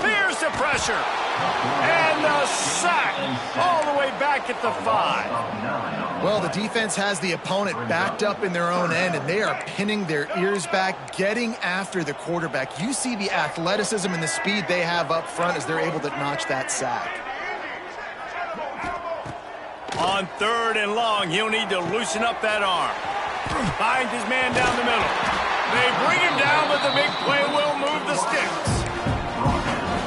Here's the pressure. And the sack all the way back at the 5. Well, the defense has the opponent backed up in their own end, and they are pinning their ears back, getting after the quarterback. You see the athleticism and the speed they have up front as they're able to notch that sack. On third and long, he'll need to loosen up that arm. Finds his man down the middle. They bring him down, but the big play will move the sticks.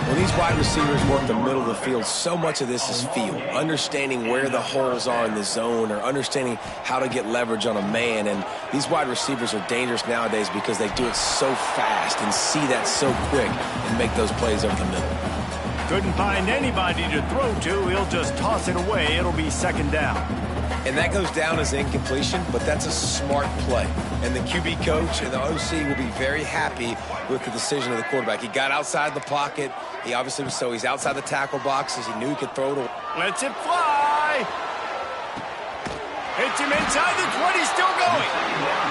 When these wide receivers work the middle of the field, so much of this is feel. Understanding where the holes are in the zone or understanding how to get leverage on a man. And these wide receivers are dangerous nowadays because they do it so fast and see that so quick and make those plays over the middle. Couldn't find anybody to throw to. He'll just toss it away. It'll be second down. And that goes down as incompletion, but that's a smart play. And the QB coach and the OC will be very happy with the decision of the quarterback. He got outside the pocket. He obviously was he's outside the tackle boxes. He knew he could throw it. Lets it fly. Hits him inside the 20, still going.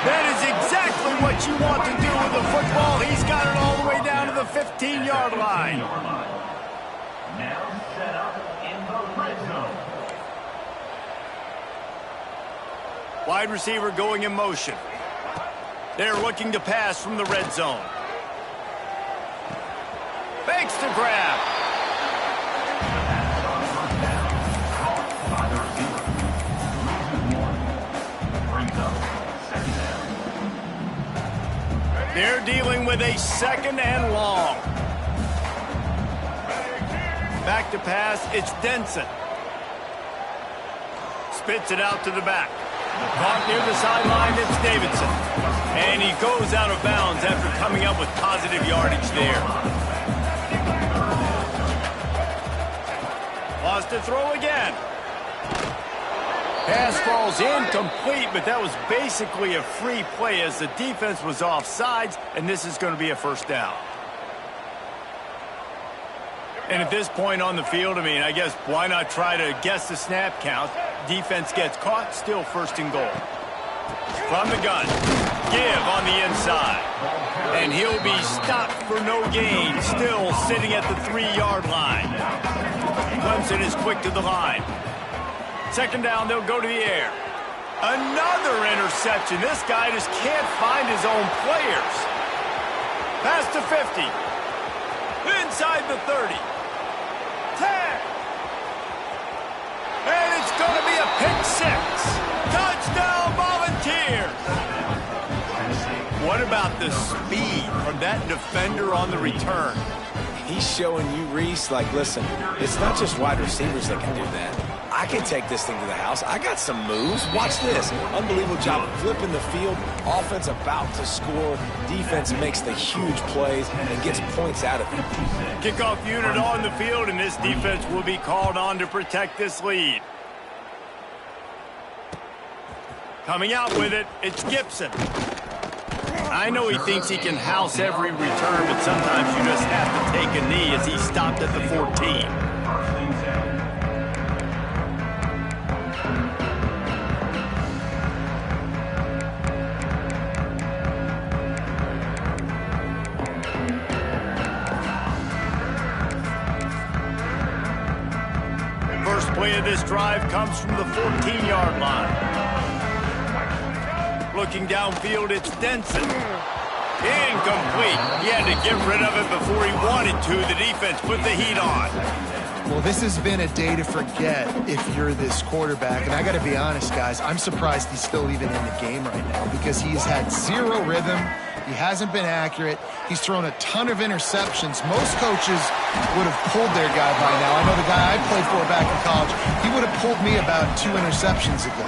That is exactly what you want to do with the football. He's got it all the way down to the 15-yard line. Now set up in the red zone. Wide receiver going in motion. They're looking to pass from the red zone. Fakes to grab. They're dealing with a second and long. Back to pass, it's Denson. Spits it out to the back. Caught near the sideline, it's Davidson. And he goes out of bounds after coming up with positive yardage there. Lost to throw again. Pass falls incomplete, but that was basically a free play as the defense was offsides, and this is going to be a first down. And at this point on the field, I mean, I guess why not try to guess the snap count? Defense gets caught, still first and goal. From the gun, give on the inside. And he'll be stopped for no gain, still sitting at the 3-yard line. Clemson is quick to the line. Second down, they'll go to the air. Another interception. This guy just can't find his own players. Pass to 50. Inside the 30. 10. And it's going to be a pick six. Touchdown, Volunteers. What about the speed from that defender on the return? He's showing you, Reese, like, listen, it's not just wide receivers that can do that. I can take this thing to the house. I got some moves. Watch this. Unbelievable job flipping the field. Offense about to score. Defense makes the huge plays and gets points out of it. Kickoff unit on the field, and this defense will be called on to protect this lead. Coming out with it, it's Gibson. I know he thinks he can house every return, but sometimes you just have to take a knee as he stopped at the 14. First play of this drive comes from the 14-yard line. Looking downfield, it's Denson. Incomplete. He had to get rid of it before he wanted to. The defense put the heat on. Well, this has been a day to forget if you're this quarterback. And I got to be honest, guys, I'm surprised he's still even in the game right now because he's had zero rhythm. He hasn't been accurate. He's thrown a ton of interceptions. Most coaches would have pulled their guy by now. I know the guy I played for back in college, he would have pulled me about 2 interceptions ago.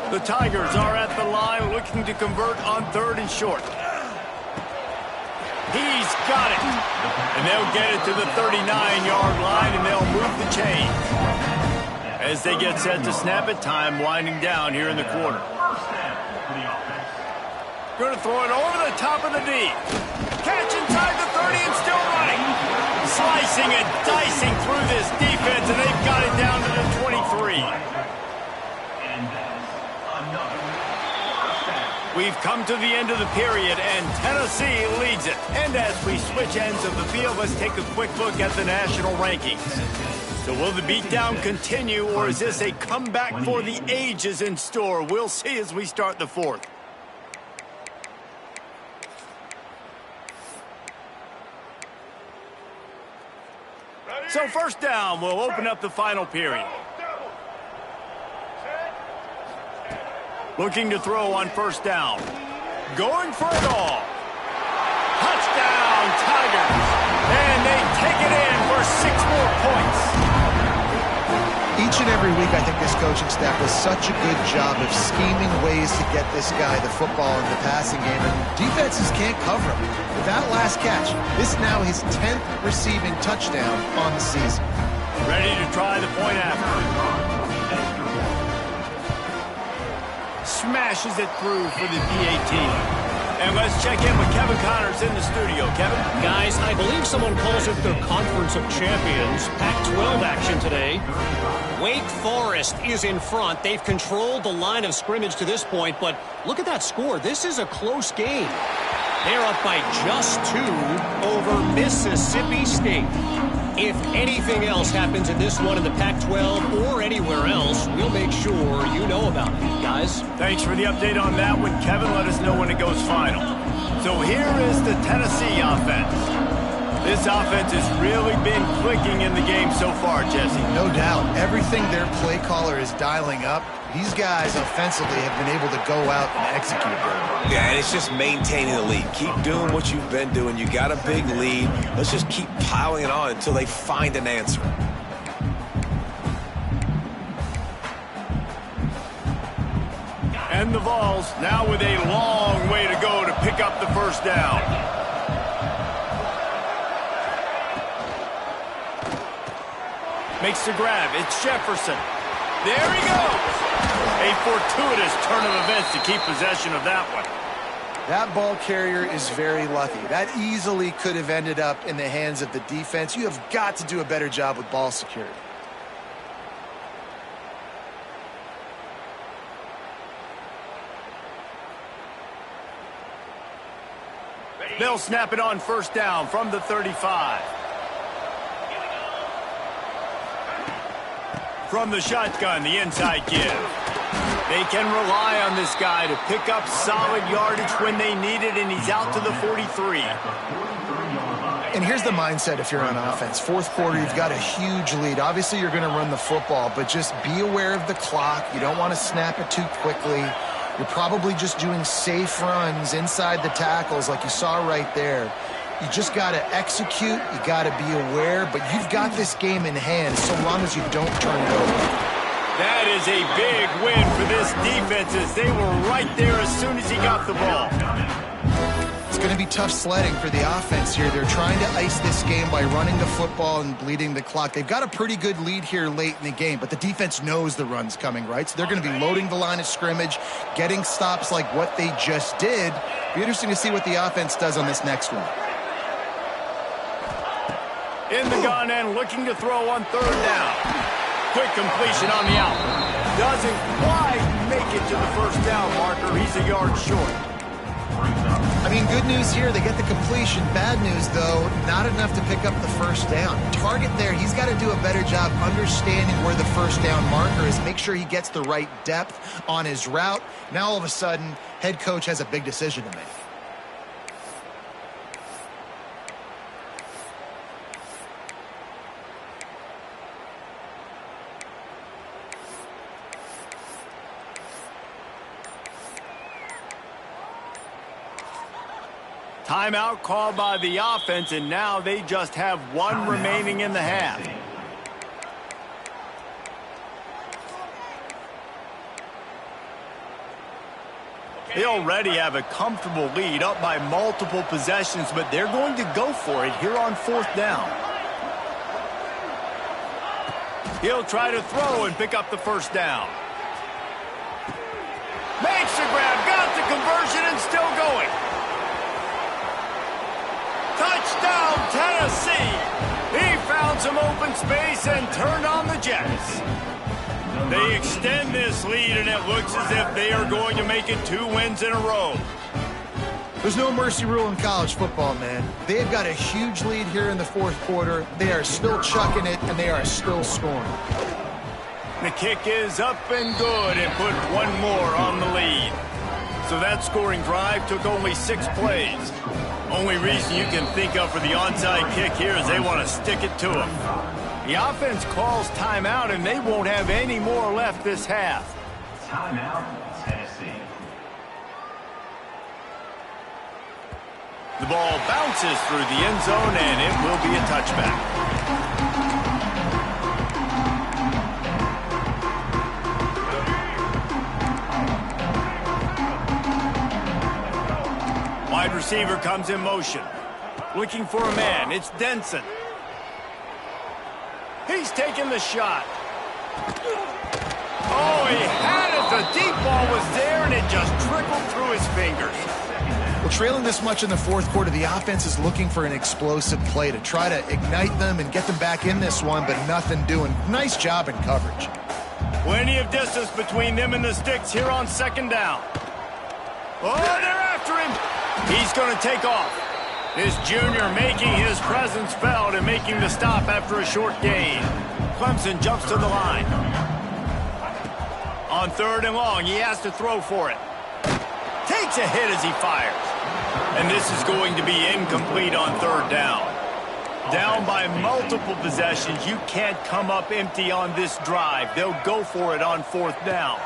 The Tigers are at the line looking to convert on 3rd and short. He's got it. And they'll get it to the 39-yard line, and they'll move the chains. As they get set to snap it, time winding down here in the quarter. Going to throw it over the top of the D. Catch inside the 30 and still running. Slicing and dicing through this defense, and they've got it down to the 23. We've come to the end of the period, and Tennessee leads it. And as we switch ends of the field, let's take a quick look at the national rankings. So will the beatdown continue, or is this a comeback for the ages in store? We'll see as we start the 4th. So first down, we'll open up the final period. Looking to throw on first down. Going for it all. Touchdown, Tigers. And they take it in for 6 more points. Each and every week, I think this coaching staff does such a good job of scheming ways to get this guy the football in the passing game, and defenses can't cover him. With that last catch, this is now his 10th receiving touchdown on the season. Ready to try the point after. Smashes it through for the PAT. And let's check in with Kevin Connors in the studio. Kevin? Guys, I believe someone calls it the Conference of Champions. Pac-12 action today. Wake Forest is in front. They've controlled the line of scrimmage to this point, but look at that score. This is a close game. They're up by just 2 over Mississippi State. If anything else happens in this one in the Pac-12 or anywhere else, we'll make sure you know about it, guys. Thanks for the update on that one, Kevin. Let us know when it goes final. So here is the Tennessee offense. This offense has really been clicking in the game so far, Jesse. No doubt. Everything their play caller is dialing up, these guys offensively have been able to go out and execute them. Yeah, and it's just maintaining the lead. Keep doing what you've been doing. You got a big lead. Let's just keep piling it on until they find an answer. And the Vols now with a long way to go to pick up the first down. Makes the grab. It's Jefferson. There he goes. A fortuitous turn of events to keep possession of that one. That ball carrier is very lucky. That easily could have ended up in the hands of the defense. You have got to do a better job with ball security. They'll snap it on first down from the 35. From the shotgun, the inside give. They can rely on this guy to pick up solid yardage when they need it, and he's out to the 43. And here's the mindset if you're on offense. Fourth quarter, you've got a huge lead. Obviously, you're going to run the football, but just be aware of the clock. You don't want to snap it too quickly. You're probably just doing safe runs inside the tackles like you saw right there. You just got to execute. You got to be aware, but you've got this game in hand so long as you don't turn it over. That is a big win for this defense as they were right there as soon as he got the ball. It's going to be tough sledding for the offense here. They're trying to ice this game by running the football and bleeding the clock. They've got a pretty good lead here late in the game, but the defense knows the run's coming, right? So they're going to be loading the line of scrimmage, getting stops like what they just did. Be interesting to see what the offense does on this next one. In the gun and looking to throw on third down. Quick completion on the out. Doesn't quite make it to the first down marker. He's a yard short. I mean, good news here. They get the completion. Bad news, though, not enough to pick up the first down. Target there, he's got to do a better job understanding where the first down marker is. Make sure he gets the right depth on his route. Now, all of a sudden, head coach has a big decision to make. Timeout called by the offense, and now they just have one remaining in the half. They already have a comfortable lead up by multiple possessions, but they're going to go for it here on fourth down. He'll try to throw and pick up the first down. Makes the grab, got the conversion, and still going. Touchdown, Tennessee! He found some open space and turned on the Jets. They extend this lead, and it looks as if they are going to make it 2 wins in a row. There's no mercy rule in college football, man. They've got a huge lead here in the fourth quarter. They are still chucking it, and they are still scoring. The kick is up and good and put one more on the lead. So that scoring drive took only 6 plays. Only reason you can think of for the onside kick here is they want to stick it to him. The offense calls timeout, and they won't have any more left this half. Timeout, Tennessee. The ball bounces through the end zone, and it will be a touchback. Wide receiver comes in motion. Looking for a man. It's Denson. He's taking the shot. Oh, he had it. The deep ball was there, and it just trickled through his fingers. Well, trailing this much in the fourth quarter, the offense is looking for an explosive play to try to ignite them and get them back in this one, but nothing doing. Nice job in coverage. Plenty of distance between them and the sticks here on second down. Oh, they're after him. He's going to take off. This junior making his presence felt and making the stop after a short gain. Clemson jumps to the line. On third and long, he has to throw for it. Takes a hit as he fires. And this is going to be incomplete on third down. Down by multiple possessions, you can't come up empty on this drive. They'll go for it on 4th down.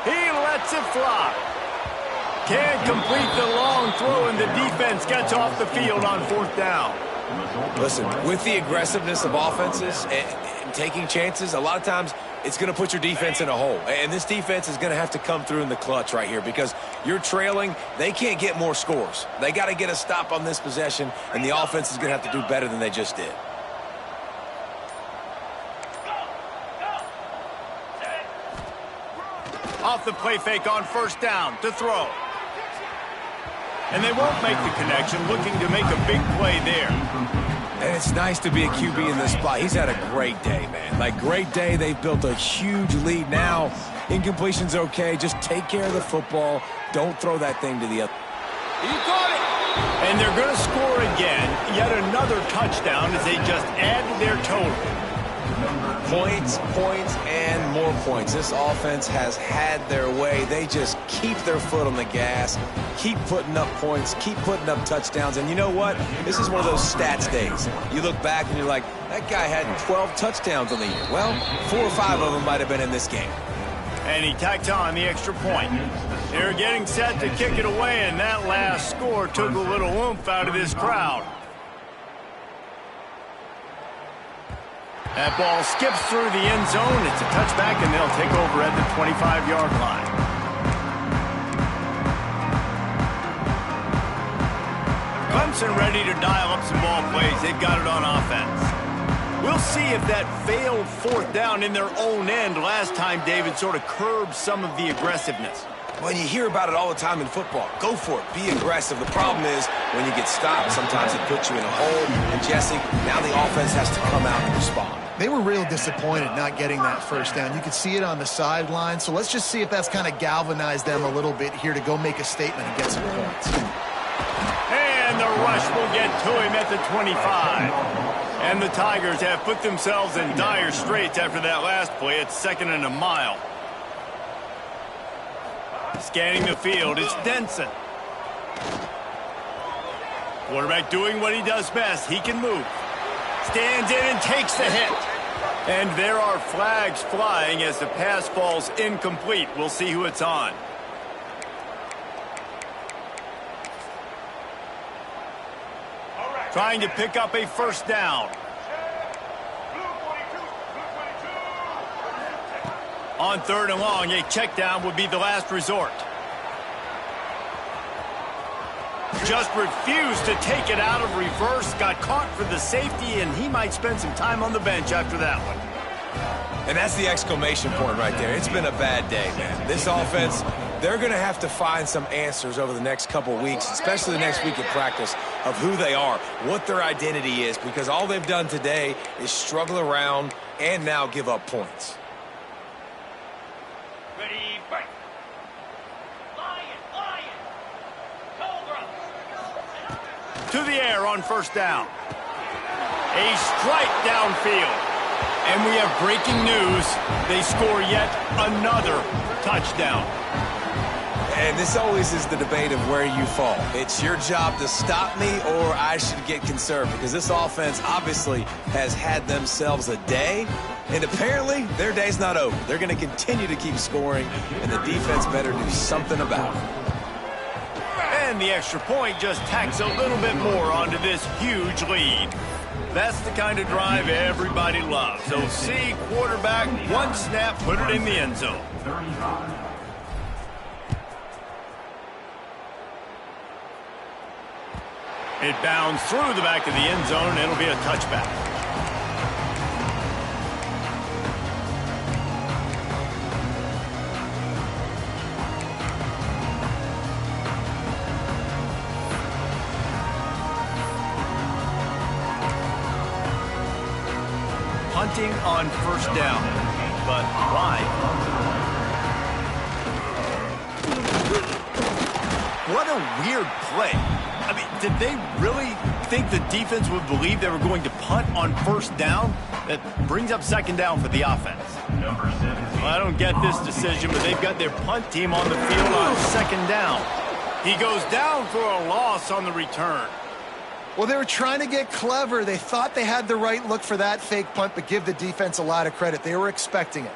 He lets it fly. Can't complete the long throw, and the defense gets off the field on 4th down. Listen, with the aggressiveness of offenses and taking chances, a lot of times it's going to put your defense in a hole. And this defense is going to have to come through in the clutch right here because you're trailing. They can't get more scores. They got to get a stop on this possession, and the offense is going to have to do better than they just did. Off the play fake on 1st down to throw. And they won't make the connection, looking to make a big play there. And it's nice to be a QB in this spot. He's had a great day, man. Like, great day. They've built a huge lead now. Incompletion's okay. Just take care of the football. Don't throw that thing to the other. He caught it! And they're going to score again. Yet another touchdown as they just added their total. Points, points, and more points. This offense has had their way. They just keep their foot on the gas, keep putting up points, keep putting up touchdowns. And you know what? This is one of those stats days. You look back and you're like, that guy had 12 touchdowns on the year. Well, 4 or 5 of them might have been in this game. And he tacked on the extra point. They're getting set to kick it away, and that last score took a little oomph out of this crowd. That ball skips through the end zone. It's a touchback, and they'll take over at the 25-yard line. Clemson ready to dial up some ball plays. They've got it on offense. We'll see if that failed 4th down in their own end last time, David, sort of curbed some of the aggressiveness. When you hear about it all the time in football, go for it. Be aggressive. The problem is when you get stopped, sometimes it puts you in a hole. And, Jesse, now the offense has to come out and respond. They were real disappointed not getting that 1st down. You could see it on the sideline. So let's just see if that's kind of galvanized them a little bit here to go make a statement and get some points. And the rush will get to him at the 25. And the Tigers have put themselves in dire straits after that last play. It's 2nd and a mile. Scanning the field, it's Denson. Quarterback doing what he does best. He can move. Stands in and takes the hit. And there are flags flying as the pass falls incomplete. We'll see who it's on. Trying to pick up a 1st down. On 3rd and long, a check down would be the last resort. Just refused to take it out of reverse, got caught for the safety, and he might spend some time on the bench after that one. And that's the exclamation point right there. It's been a bad day, man. This offense, they're going to have to find some answers over the next couple weeks, especially the next week of practice, of who they are, what their identity is, because all they've done today is struggle around and now give up points. Ready, fight. Lion, Cobra. To the air on 1st down. A strike downfield. And we have breaking news. They score yet another touchdown. And this always is the debate of where you fall. It's your job to stop me or I should get conserved, because this offense obviously has had themselves a day, and apparently their day's not over. They're going to continue to keep scoring, and the defense better do something about it. And the extra point just tacks a little bit more onto this huge lead. That's the kind of drive everybody loves. So see quarterback, one snap, put it in the end zone. It bounds through the back of the end zone, and it'll be a touchback. Punting on 1st down, but why? What a weird play. I mean, did they really think the defense would believe they were going to punt on 1st down? That brings up 2nd down for the offense. Well, I don't get this decision, but they've got their punt team on the field on 2nd down. He goes down for a loss on the return. Well, they were trying to get clever. They thought they had the right look for that fake punt, but give the defense a lot of credit. They were expecting it.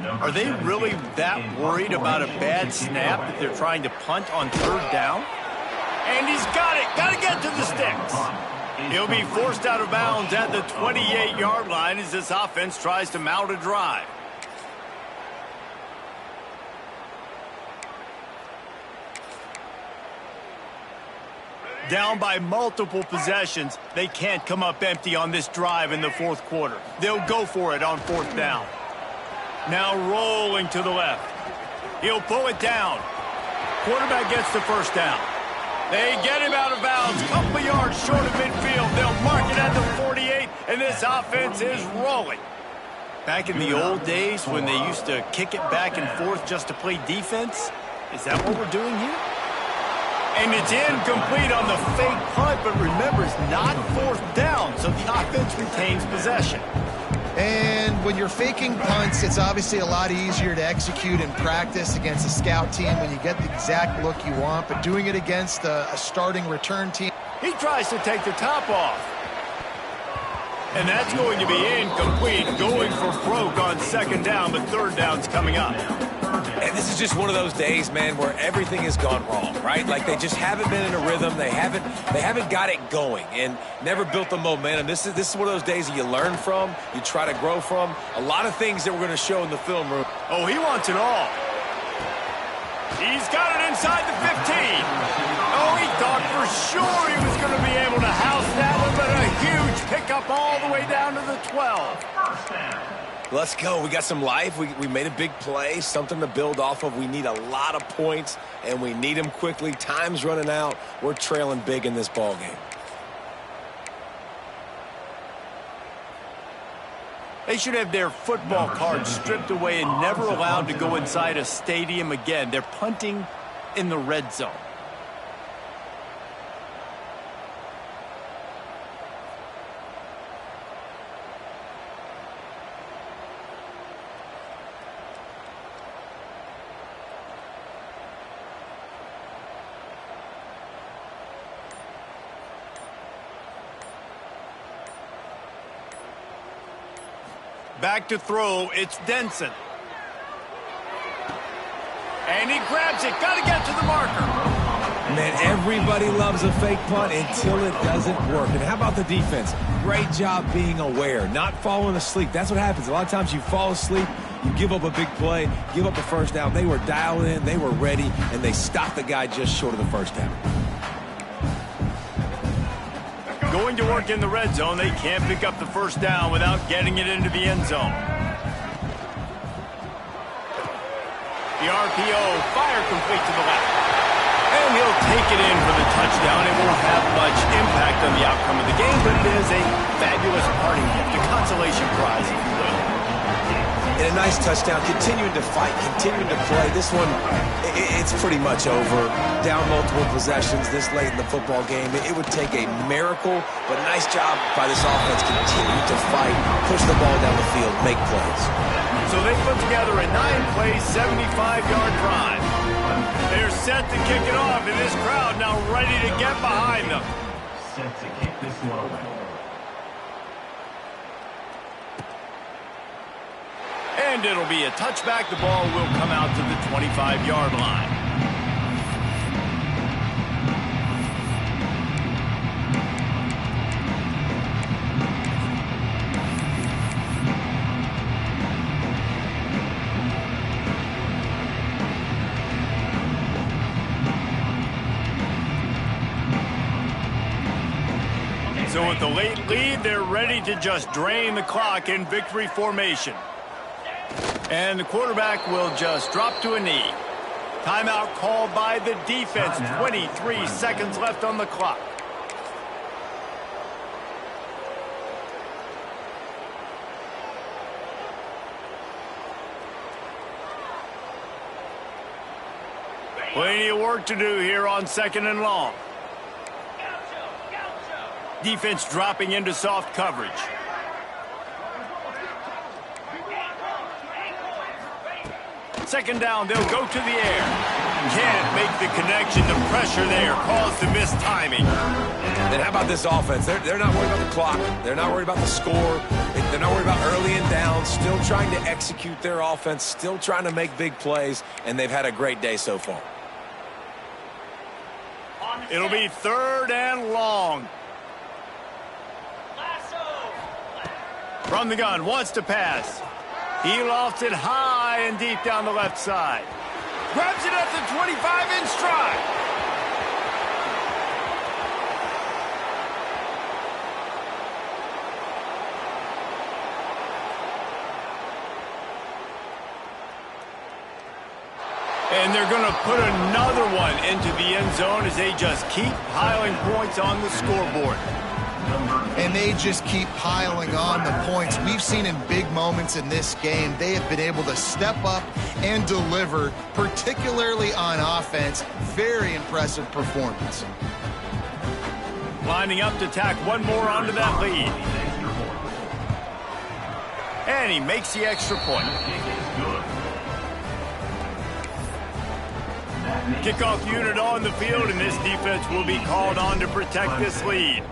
Are they really that worried about a bad snap that they're trying to punt on third down? And he's got it. Got to get to the sticks. He'll be forced out of bounds at the 28-yard line as this offense tries to mount a drive. Down by multiple possessions, they can't come up empty on this drive in the fourth quarter. They'll go for it on fourth down. Now rolling to the left. He'll pull it down. Quarterback gets the first down. They get him out of bounds, couple of yards short of midfield. They'll mark it at the 48, and this offense is rolling. Back in the old days when they used to kick it back and forth just to play defense, is that what we're doing here? And it's incomplete on the fake punt, but remember, it's not fourth down, so the offense retains possession. And when you're faking punts, it's obviously a lot easier to execute in practice against a scout team when you get the exact look you want, but doing it against a starting return team. He tries to take the top off. And that's going to be incomplete, going for broke on second down, but third down's coming up. And this is just one of those days, man, where everything has gone wrong, right? Like they just haven't been in a rhythm. They haven't got it going and never built the momentum. This is one of those days that you learn from, you try to grow from. A lot of things that we're going to show in the film room. Oh, he wants it all. He's got it inside the 15. Oh, he thought for sure he was going to be able to house that one, but a huge pickup all the way down to the 12. Let's go. We got some life. We made a big play, something to build off of. We need a lot of points, and we need them quickly. Time's running out. We're trailing big in this ball game. They should have their football cards stripped away and never allowed to go inside a stadium again. They're punting in the red zone. Back to throw, it's Denson. And he grabs it, got to get to the marker. Man, everybody loves a fake punt until it doesn't work. And how about the defense? Great job being aware, not falling asleep. That's what happens. A lot of times you fall asleep, you give up a big play, give up a first down. They were dialed in, they were ready, and they stopped the guy just short of the first down. Going to work in the red zone, they can't pick up the first down without getting it into the end zone. The RPO, fire complete to the left. And he'll take it in for the touchdown. It won't have much impact on the outcome of the game, but it is a fabulous parting gift, a consolation prize, if you will. And a nice touchdown, continuing to fight, continuing to play. This one, it's pretty much over. Down multiple possessions this late in the football game. It would take a miracle, but a nice job by this offense. Continue to fight, push the ball down the field, make plays. So they put together a 9-play, 75-yard drive. They're set to kick it off, and this crowd now ready to get behind them. Set to kick this one away. And it'll be a touchback. The ball will come out to the 25-yard line. So with the late lead, they're ready to just drain the clock in victory formation. And the quarterback will just drop to a knee. Timeout called by the defense. 23 seconds left on the clock. Plenty of work to do here on second and long. Defense dropping into soft coverage. second down, they'll go to the air. Can't make the connection. The pressure there caused the missed timing. Then how about this offense? They're not worried about the clock. They're not worried about the score. They're not worried about early and down. Still trying to execute their offense. Still trying to make big plays. And they've had a great day so far. It'll be 3rd and long. From the gun, wants to pass. He lofts it high and deep down the left side. Grabs it at the 25 in stride. And they're going to put another one into the end zone as they just keep piling points on the scoreboard. And they just keep piling on the points. We've seen in big moments in this game, they have been able to step up and deliver, particularly on offense. Very impressive performance. Lining up to tack one more onto that lead. And he makes the extra point. Kickoff unit on the field, and this defense will be called on to protect this lead.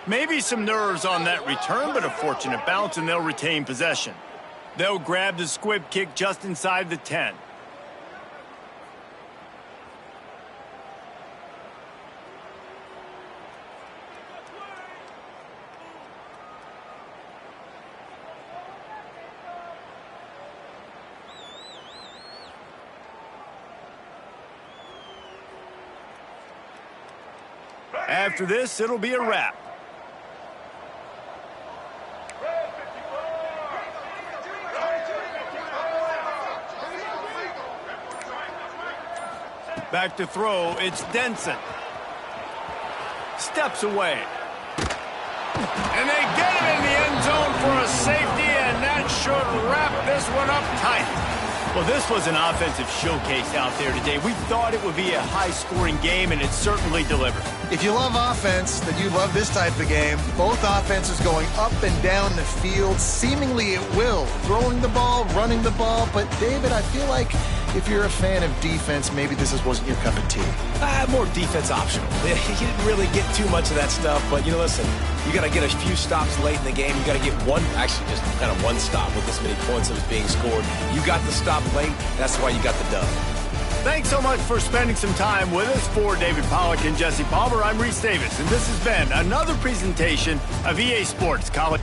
Maybe some nerves on that return, but a fortunate bounce, and they'll retain possession. They'll grab the squib kick just inside the 10. After this, it'll be a wrap. Back to throw, it's Denson. Steps away. And they get it in the end zone for a safety, and that should wrap this one up tight. Well, this was an offensive showcase out there today. We thought it would be a high-scoring game, and it certainly delivered. If you love offense, then you love this type of game. Both offenses going up and down the field, seemingly at will. Throwing the ball, running the ball. But, David, I feel like if you're a fan of defense, maybe this wasn't your cup of tea. More defense optional. You didn't really get too much of that stuff, but, listen, you got to get a few stops late in the game. You got to get actually just kind of one stop with this many points that was being scored. You got the stop late. That's why you got the dub. Thanks so much for spending some time with us. For David Pollack and Jesse Palmer, I'm Reese Davis, and this has been another presentation of EA Sports College.